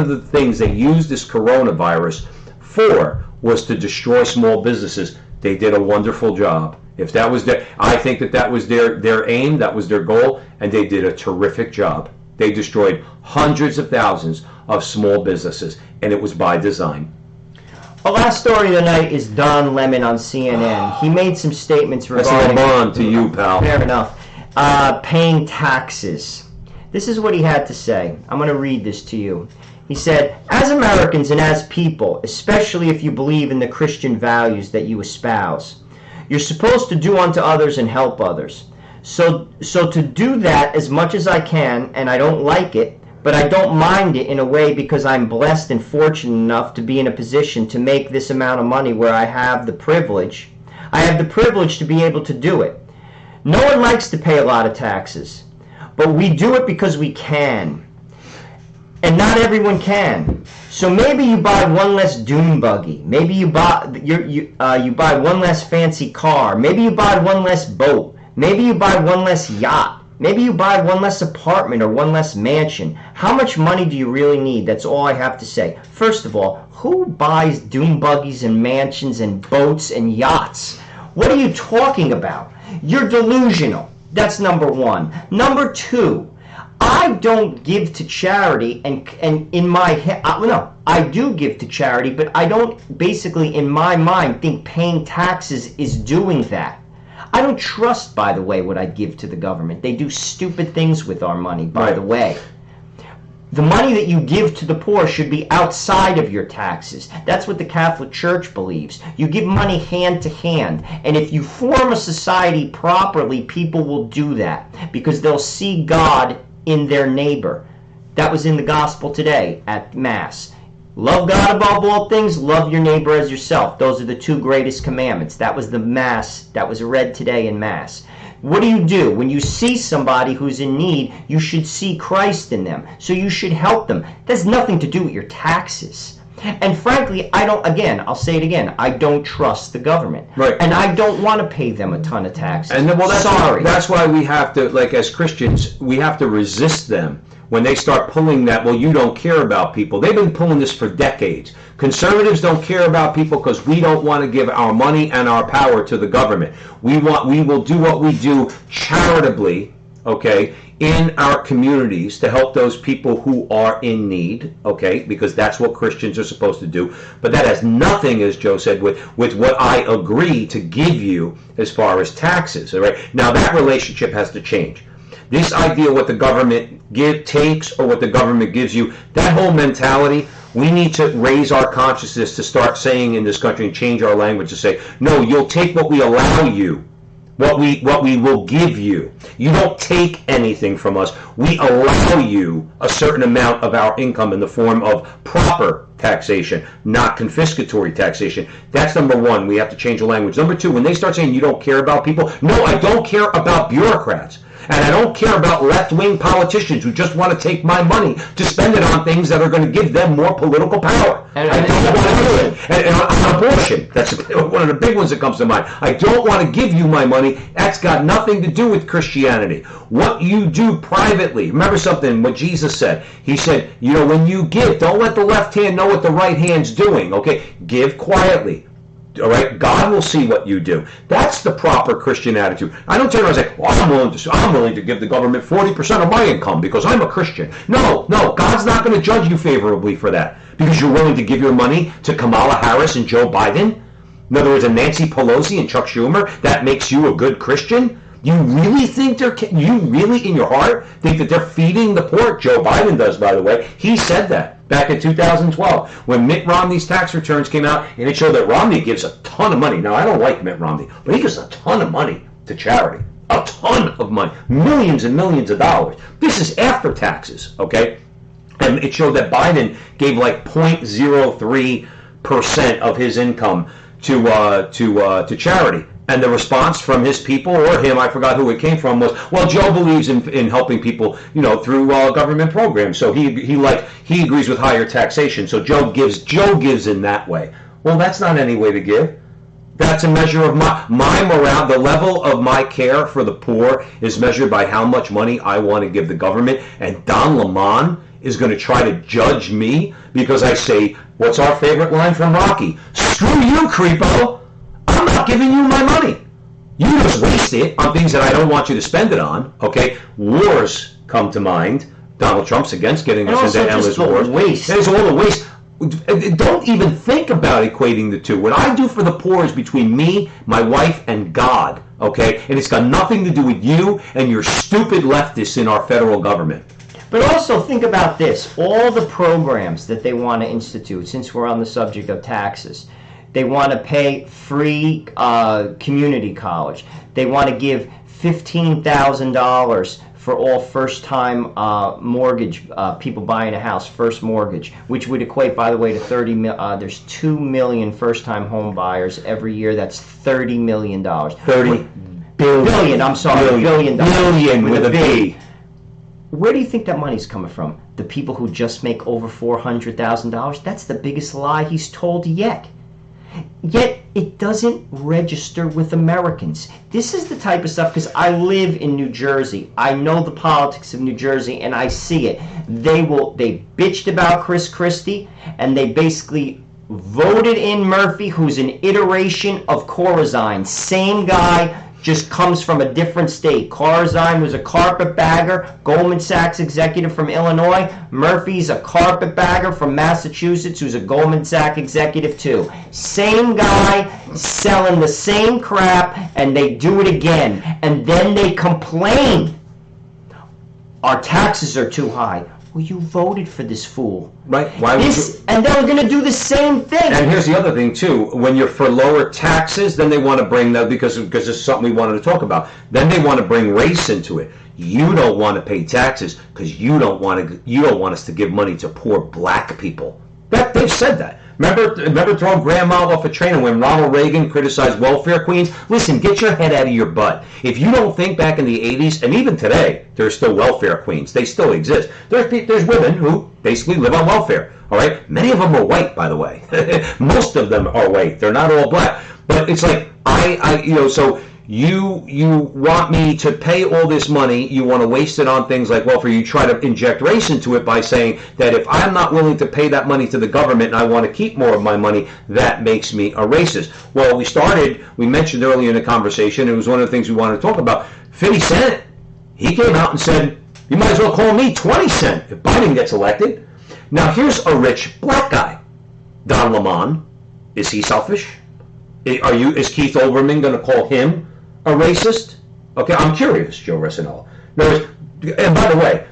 the things they used this coronavirus for was to destroy small businesses. They did a wonderful job. If that was I think that was their aim, that was their goal, and they did a terrific job. They destroyed hundreds of thousands of small businesses, and it was by design. Our last story of the night is Don Lemon on CNN. He made some statements regarding... That's a to you, pal. Fair enough. Paying taxes. This is what he had to say. I'm going to read this to you. He said, as Americans and as people, especially if you believe in the Christian values that you espouse, you're supposed to do unto others and help others. So to do that as much as I can, and I don't like it, but I don't mind it in a way because I'm blessed and fortunate enough to be in a position to make this amount of money where I have the privilege. I have the privilege to be able to do it. No one likes to pay a lot of taxes, but we do it because we can. And not everyone can. So maybe you buy one less dune buggy. Maybe you buy you buy one less fancy car. Maybe you buy one less boat. Maybe you buy one less yacht. Maybe you buy one less apartment or one less mansion. How much money do you really need? That's all I have to say. First of all, who buys dune buggies and mansions and boats and yachts? What are you talking about? You're delusional. That's number one. Number two, I don't give to charity, and in my head, no, I do give to charity, but I don't basically, in my mind, think paying taxes is doing that. I don't trust, by the way, what I give to the government. They do stupid things with our money, by the way. The money that you give to the poor should be outside of your taxes. That's what the Catholic Church believes. You give money hand to hand. And if you form a society properly, people will do that because they'll see God in their neighbor. That was in the gospel today at Mass. Love God above all things, love your neighbor as yourself. Those are the two greatest commandments. That was the Mass that was read today in Mass. What do? When you see somebody who's in need, you should see Christ in them. So you should help them. That has nothing to do with your taxes. And frankly, I'll say it again, I don't trust the government. Right. And I don't want to pay them a ton of taxes. And well, that's why we have to, like as Christians, we have to resist them when they start pulling that, well, you don't care about people. They've been pulling this for decades. Conservatives don't care about people because we don't want to give our money and our power to the government. We will do what we do charitably, okay, in our communities to help those people who are in need, okay, because that's what Christians are supposed to do. But that has nothing, as Joe said, with what I agree to give you as far as taxes, all right? Now that relationship has to change. This idea what the government takes or what the government gives you, that whole mentality, we need to raise our consciousness to start saying in this country and change our language to say, no, you'll take what we allow you, what we will give you. You don't take anything from us. We allow you a certain amount of our income in the form of proper taxation, not confiscatory taxation. That's number one. We have to change the language. Number two, when they start saying you don't care about people, no, I don't care about bureaucrats. And I don't care about left-wing politicians who just want to take my money to spend it on things that are going to give them more political power. I don't want to do it. And on abortion, that's one of the big ones that comes to mind. I don't want to give you my money. That's got nothing to do with Christianity. What you do privately, remember something, what Jesus said. He said, when you give, don't let the left hand know what the right hand's doing, okay? Give quietly. All right, God will see what you do. That's the proper Christian attitude. I don't turn around and say, well, I'm willing to give the government 40% of my income because I'm a Christian. No, God's not going to judge you favorably for that because you're willing to give your money to Kamala Harris and Joe Biden. In other words, and Nancy Pelosi and Chuck Schumer. That makes you a good Christian? You really think you really in your heart think that they're feeding the poor? Joe Biden does, by the way. He said that back in 2012 when Mitt Romney's tax returns came out, and it showed that Romney gives a ton of money. Now, I don't like Mitt Romney, but he gives a ton of money to charity. A ton of money. Millions and millions of dollars. This is after taxes, okay? And it showed that Biden gave like 0.03% of his income to charity. And the response from his people or him, I forgot who it came from, was, well, Joe believes in helping people, through government programs. So he agrees with higher taxation. So Joe gives in that way. Well, that's not any way to give. That's a measure of my morale. The level of my care for the poor is measured by how much money I want to give the government. And Don Lemon is going to try to judge me because I say, what's our favorite line from Rocky? Screw you, creepo. I'm not giving you my money. You just waste it on things that I don't want you to spend it on. Okay, wars come to mind. Donald Trump's against getting us into endless wars. There's all the waste. Don't even think about equating the two. What I do for the poor is between me, my wife, and God. Okay, and it's got nothing to do with you and your stupid leftists in our federal government. But also think about this. All the programs that they want to institute, since we're on the subject of taxes, they want to pay free community college. They want to give $15,000 for all first-time mortgage people buying a house, first mortgage, which would equate, by the way, to 30 million. There's 2 million first-time home buyers every year. That's $30 million. 30 billion. I'm sorry, billion dollars. Billion with a B. Where do you think that money's coming from? The people who just make over $400,000? That's the biggest lie he's told yet. Yet it doesn't register with Americans. This is the type of stuff, because I live in New Jersey. I know the politics of New Jersey, and I see it. They bitched about Chris Christie, and they basically voted in Murphy, who's an iteration of Corazine. Same guy, just comes from a different state. Corazine was a carpetbagger, Goldman Sachs executive from Illinois. Murphy's a carpetbagger from Massachusetts who's a Goldman Sachs executive too. Same guy selling the same crap, and they do it again. And then they complain. Our taxes are too high. Well, you voted for this fool. Right. Why would you? And they're going to do the same thing. And here's the other thing too. When you're for lower taxes, then they want to bring that, because this is something we wanted to talk about. Then they want to bring race into it. You don't want to pay taxes because you don't want us to give money to poor black people. They've said that. Remember throwing grandma off a train, and when Ronald Reagan criticized welfare queens? Listen, get your head out of your butt. If you don't think back in the 80s, and even today, there's still welfare queens. They still exist. There's women who basically live on welfare. All right? Many of them are white, by the way. Most of them are white. They're not all black. But it's like, so you want me to pay all this money, you want to waste it on things like welfare, you try to inject race into it by saying that if I'm not willing to pay that money to the government and I want to keep more of my money, that makes me a racist. Well, we mentioned earlier in the conversation, it was one of the things we wanted to talk about, 50 Cent, he came out and said, you might as well call me 20 Cent if Biden gets elected. Now here's a rich black guy, Don Lemon. Is he selfish? Is Keith Olbermann going to call him a racist? Okay, I'm curious, Joe Resinello. And by the way,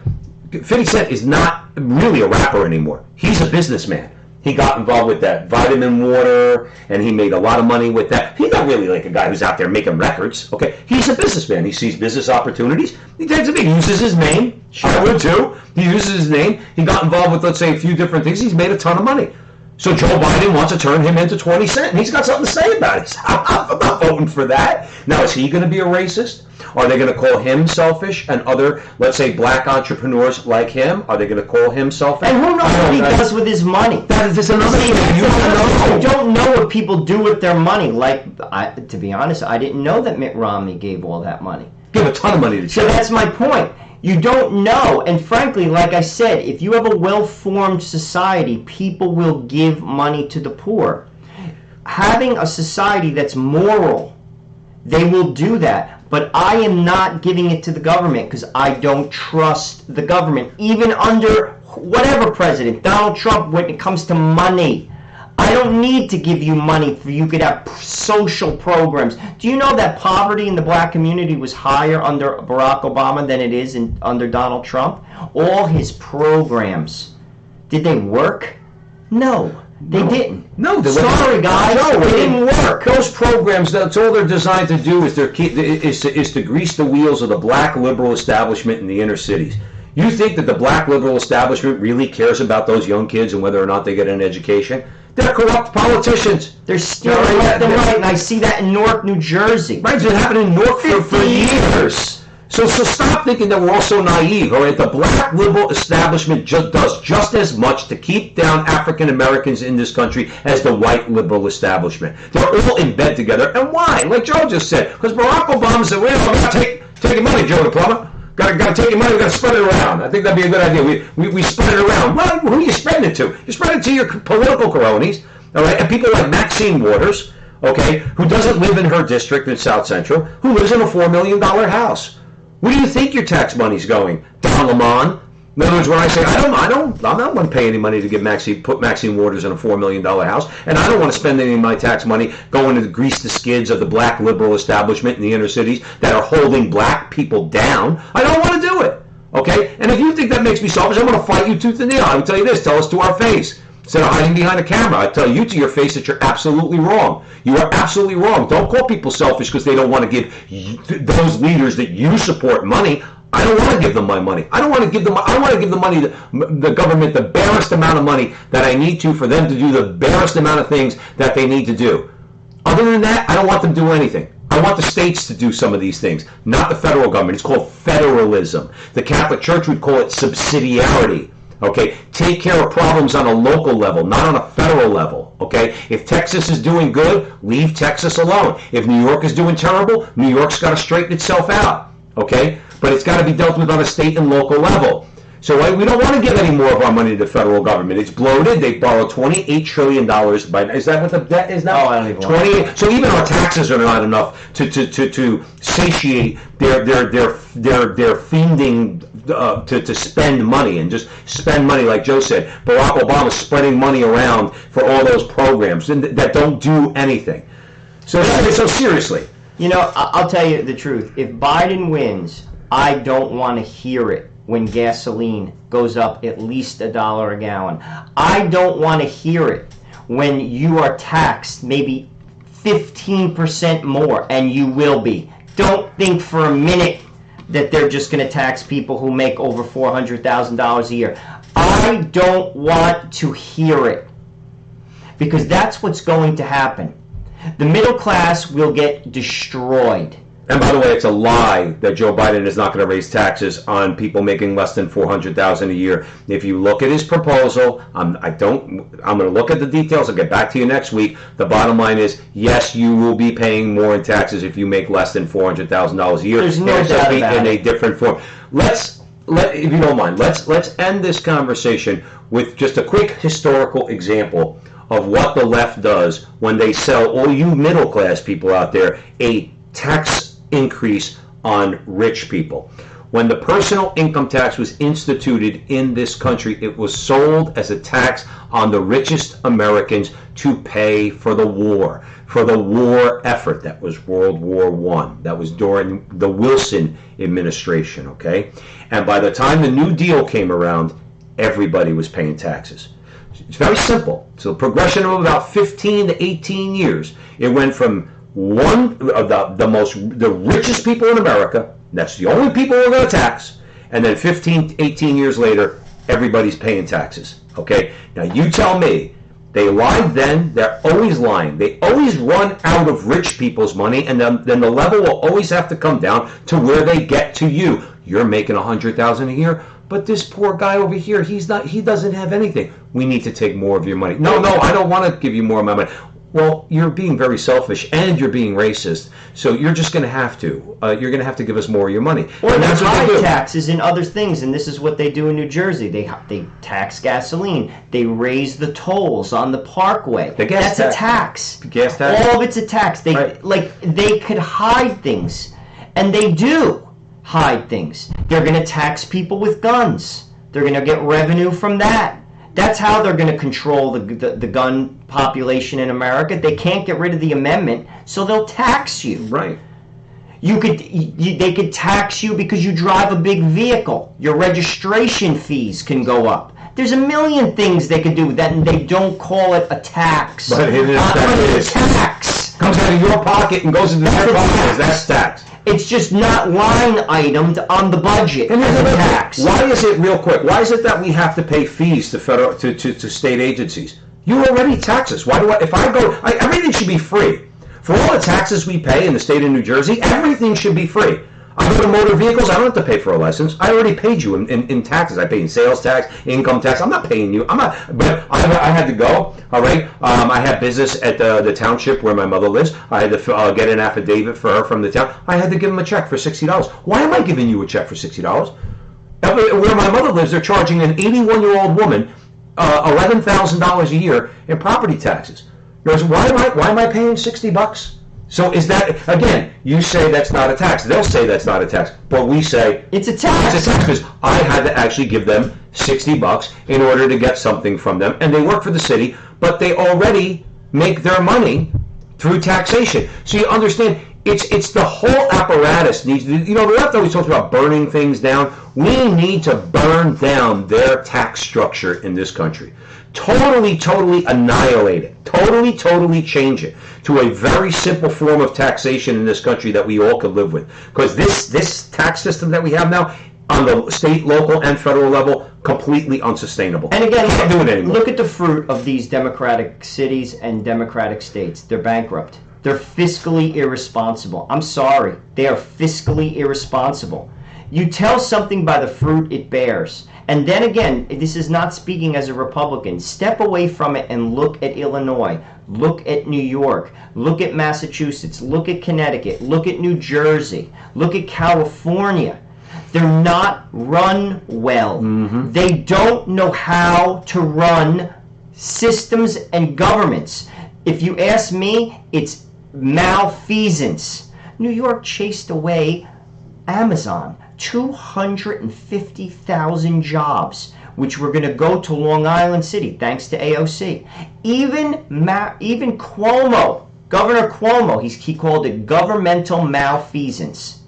50 Cent is not really a rapper anymore. He's a businessman. He got involved with that vitamin water, and he made a lot of money with that. He's not really like a guy who's out there making records. Okay, he's a businessman. He sees business opportunities. He uses his name. I would too. He uses his name. He got involved with, let's say, a few different things. He's made a ton of money. So Joe Biden wants to turn him into 20 Cent, and he's got something to say about it. I'm not voting for that. Now, is he going to be a racist? Are they going to call him selfish? And other, let's say, black entrepreneurs like him, are they going to call him selfish? And who knows what he does with his money? That is another thing. You don't know what people do with their money. To be honest, I didn't know that Mitt Romney gave all that money. Give a ton of money to So that's my point. You don't know, and frankly, like I said, if you have a well-formed society, people will give money to the poor. Having a society that's moral, they will do that. But I am not giving it to the government because I don't trust the government, even under whatever president, Donald Trump, when it comes to money. I don't need to give you money for you could have social programs. Do you know that poverty in the black community was higher under Barack Obama than it is under Donald Trump? All his programs, did they work? No, they didn't. No, sorry guys, they didn't work. Those programs, that's all they're designed to do is to grease the wheels of the black liberal establishment in the inner cities. You think that the black liberal establishment really cares about those young kids and whether or not they get an education? They're corrupt politicians. They're stealing left and right, and I see that in Newark, New Jersey. Right, it's been happening in Newark for years. So stop thinking that we're all so naive, all right? The black liberal establishment does just as much to keep down African Americans in this country as the white liberal establishment. They're all in bed together. And why? Like Joe just said, because Barack Obama said, well, I'm not taking money, Joe the plumber. Got to take your money, we've got to spread it around. I think that'd be a good idea. We spread it around. Well, who are you spreading it to? You spread it to your political cronies, all right? And people like Maxine Waters, okay, who doesn't live in her district in South Central, who lives in a $4 million house. Where do you think your tax money's going? Don Lemon? In other words, when I say I'm not going to pay any money to put Maxine Waters in a $4 million house, and I don't want to spend any of my tax money going to grease the skids of the black liberal establishment in the inner cities that are holding black people down. I don't want to do it. Okay? And if you think that makes me selfish, I'm going to fight you tooth and nail. I will tell you this, tell us to our face. Instead of hiding behind a camera, I tell you to your face that you're absolutely wrong. You are absolutely wrong. Don't call people selfish because they don't want to give those leaders that you support money. I don't want to give them my money. I don't want to give them. I want to give the money, the government, the barest amount of money that I need to for them to do the barest amount of things that they need to do. Other than that, I don't want them to do anything. I want the states to do some of these things, not the federal government. It's called federalism. The Catholic Church would call it subsidiarity. Okay, take care of problems on a local level, not on a federal level. Okay, if Texas is doing good, leave Texas alone. If New York is doing terrible, New York's got to straighten itself out. Okay, but it's got to be dealt with on a state and local level. So we don't want to give any more of our money to the federal government. It's bloated. They borrowed $28 trillion. Is that what the debt is now? Oh, I don't even want 28. So even our taxes are not enough to satiate their fiending to spend money and just spend money, like Joe said. Barack Obama's spreading money around for all those programs that don't do anything. So seriously. You know, I'll tell you the truth. If Biden wins, I don't want to hear it when gasoline goes up at least $1 a gallon. I don't want to hear it when you are taxed maybe 15% more, and you will be. Don't think for a minute that they're just going to tax people who make over $400,000 a year. I don't want to hear it, because that's what's going to happen. The middle class will get destroyed. And by the way, it's a lie that Joe Biden is not going to raise taxes on people making less than $400,000 a year. If you look at his proposal, I'm going to look at the details. I'll get back to you next week. The bottom line is, yes, you will be paying more in taxes if you make less than $400,000 a year. There's no doubt about in it. a different form. If you don't mind, let's end this conversation with just a quick historical example of what the left does when they sell all you middle class people out there a tax increase on rich people. When the personal income tax was instituted in this country, it was sold as a tax on the richest Americans to pay for the war effort. That was World War I. That was during the Wilson administration, okay? And by the time the New Deal came around, everybody was paying taxes. It's very simple. So a progression of about 15 to 18 years. It went from one of the richest people in America, that's the only people we're going to tax, and then 15, 18 years later, everybody's paying taxes. Okay? Now you tell me, they lied then, they're always lying. They always run out of rich people's money, and then the level will always have to come down to where they get to you. You're making $100,000 a year, but this poor guy over here, he doesn't have anything. We need to take more of your money. No, I don't want to give you more of my money. Well, you're being very selfish and you're being racist, so you're just going to have to. You're going to have to give us more of your money. Or and that's what they do. taxes and other things, and this is what they do in New Jersey. They tax gasoline. They raise the tolls on the parkway. The gas That's a tax. Gas tax. All of it's a tax. They they could hide things, and they do hide things. They're going to tax people with guns. They're going to get revenue from that. That's how they're going to control the gun population in America. They can't get rid of the amendment, so they'll tax you. Right. They could tax you because you drive a big vehicle. Your registration fees can go up. There's a million things they could do with that, and they don't call it a tax. But it is tax. Comes out of your pocket and goes into their pocket. That's tax. It's just not line itemed on the budget as a tax. Why is it, real quick, why is it that we have to pay fees to federal to state agencies? You already tax us. Why do everything should be free. For all the taxes we pay in the state of New Jersey, everything should be free. I go to motor vehicles, I don't have to pay for a license. I already paid you in taxes. I pay in sales tax, income tax. I'm not paying you. But I had to go, all right? I have business at the township where my mother lives. I had to get an affidavit for her from the town. I had to give them a check for $60. Why am I giving you a check for $60? Where my mother lives, they're charging an 81-year-old woman $11,000 a year in property taxes. Why am I paying $60? So is that, again, you say that's not a tax. They'll say that's not a tax. But we say it's a tax. It's a tax because I had to actually give them $60 in order to get something from them. And they work for the city, but they already make their money through taxation. So you understand, it's the whole apparatus needs to, the left always talks about burning things down. We need to burn down their tax structure in this country. totally annihilate it, totally change it to a very simple form of taxation in this country that we all could live with. Because this tax system that we have now, on the state, local, and federal level, completely unsustainable. And again, can't do it anymore. Look at the fruit of these democratic cities and democratic states. They're bankrupt. They're fiscally irresponsible. I'm sorry. They are fiscally irresponsible. You tell something by the fruit it bears. And then again, this is not speaking as a Republican. Step away from it and look at Illinois. Look at New York. Look at Massachusetts. Look at Connecticut. Look at New Jersey. Look at California. They're not run well. They don't know how to run systems and governments. If you ask me, it's malfeasance. New York chased away Amazon. 250,000 jobs, which were going to go to Long Island City, thanks to AOC. Even Cuomo, Governor Cuomo, he called it governmental malfeasance.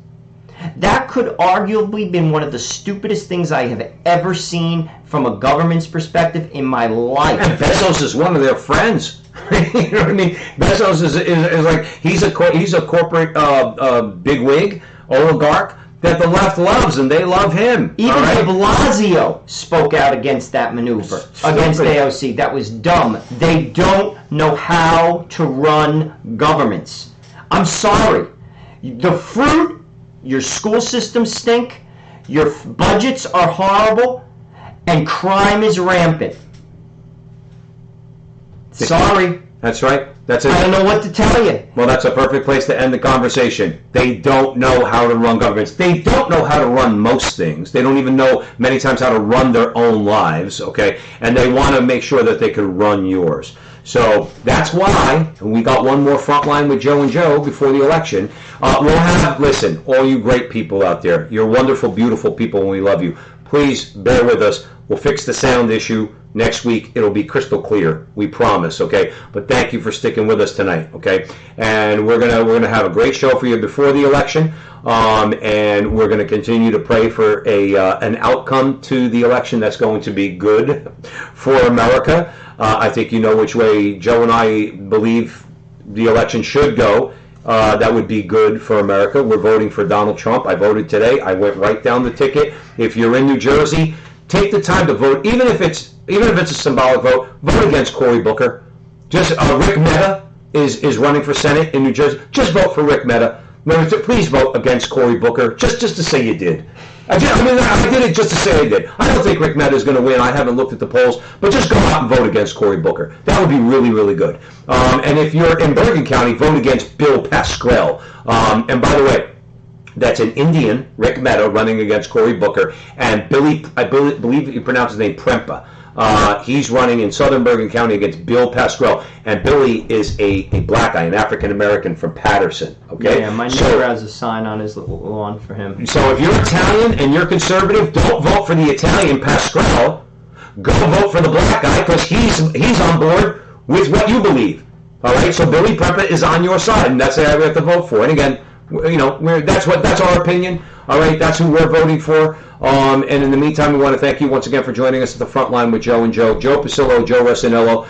That could arguably been one of the stupidest things I have ever seen from a government's perspective in my life. And Bezos is one of their friends. You know what I mean? Bezos is like, he's a corporate bigwig, oligarch, that the left loves, and they love him. Even de Blasio spoke out against that maneuver, against AOC. That was dumb. They don't know how to run governments. I'm sorry. The fruit, your school systems stink, your budgets are horrible, and crime is rampant. Sorry. That's right. That's it. I don't know what to tell you. Well, that's a perfect place to end the conversation. They don't know how to run governments. They don't know how to run most things. They don't even know many times how to run their own lives, okay? And they want to make sure that they can run yours. So that's why, and we got one more Frontline with Joe and Joe before the election. We'll have, listen, all you great people out there, you're wonderful, beautiful people, and we love you. Please bear with us. We'll fix the sound issue. Next week, it'll be crystal clear. We promise, okay? But thank you for sticking with us tonight, okay? And we're gonna have a great show for you before the election, and we're gonna continue to pray for an outcome to the election that's going to be good for America. I think you know which way Joe and I believe the election should go. That would be good for America. We're voting for Donald Trump. I voted today. I went right down the ticket. If you're in New Jersey, take the time to vote, even if it's a symbolic vote. Vote against Cory Booker. Just Rick Mehta is running for Senate in New Jersey. Just vote for Rick Mehta. Please vote against Cory Booker, just to say you did. I did it just to say I did. I don't think Rick Mehta is going to win. I haven't looked at the polls, but just go out and vote against Cory Booker. That would be really, really good. And if you're in Bergen County, vote against Bill Pascrell. And by the way, that's an Indian, Rick Mehta, running against Cory Booker, and I believe you pronounce his name Prempa. He's running in southern Bergen County against Bill Pascrell, and Billy is a black guy, an African American from Patterson. Okay. Yeah, my neighbor has a sign on his lawn for him. So if you're Italian and you're conservative, don't vote for the Italian Pascrell. Go vote for the black guy, because he's on board with what you believe. All right. So Billy Prempa is on your side, and that's the guy we have to vote for. And again, you know, that's our opinion. All right, that's who we're voting for. And in the meantime, we want to thank you once again for joining us at the Frontline with Joe and Joe. Joe Pasillo, Joe Resinello.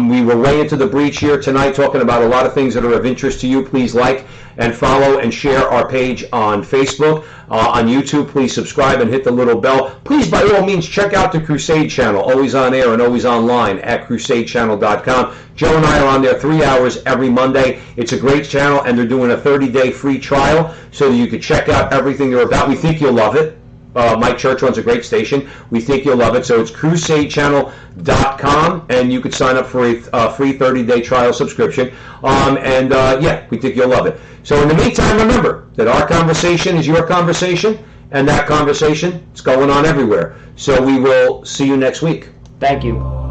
We were way into the breach here tonight, talking about a lot of things that are of interest to you. Please like and follow and share our page on Facebook. On YouTube, please subscribe and hit the little bell. Please, by all means, check out the Crusade channel, always on air and always online at crusadechannel.com. Joe and I are on there 3 hours every Monday. It's a great channel, and they're doing a 30-day free trial so that you can check out everything they're about. We think you'll love it. Mike Church runs a great station. We think you'll love it. So it's crusadechannel.com, and you could sign up for a free 30-day trial subscription. Yeah, we think you'll love it. So in the meantime, remember that our conversation is your conversation, and that conversation is going on everywhere. So we will see you next week. Thank you.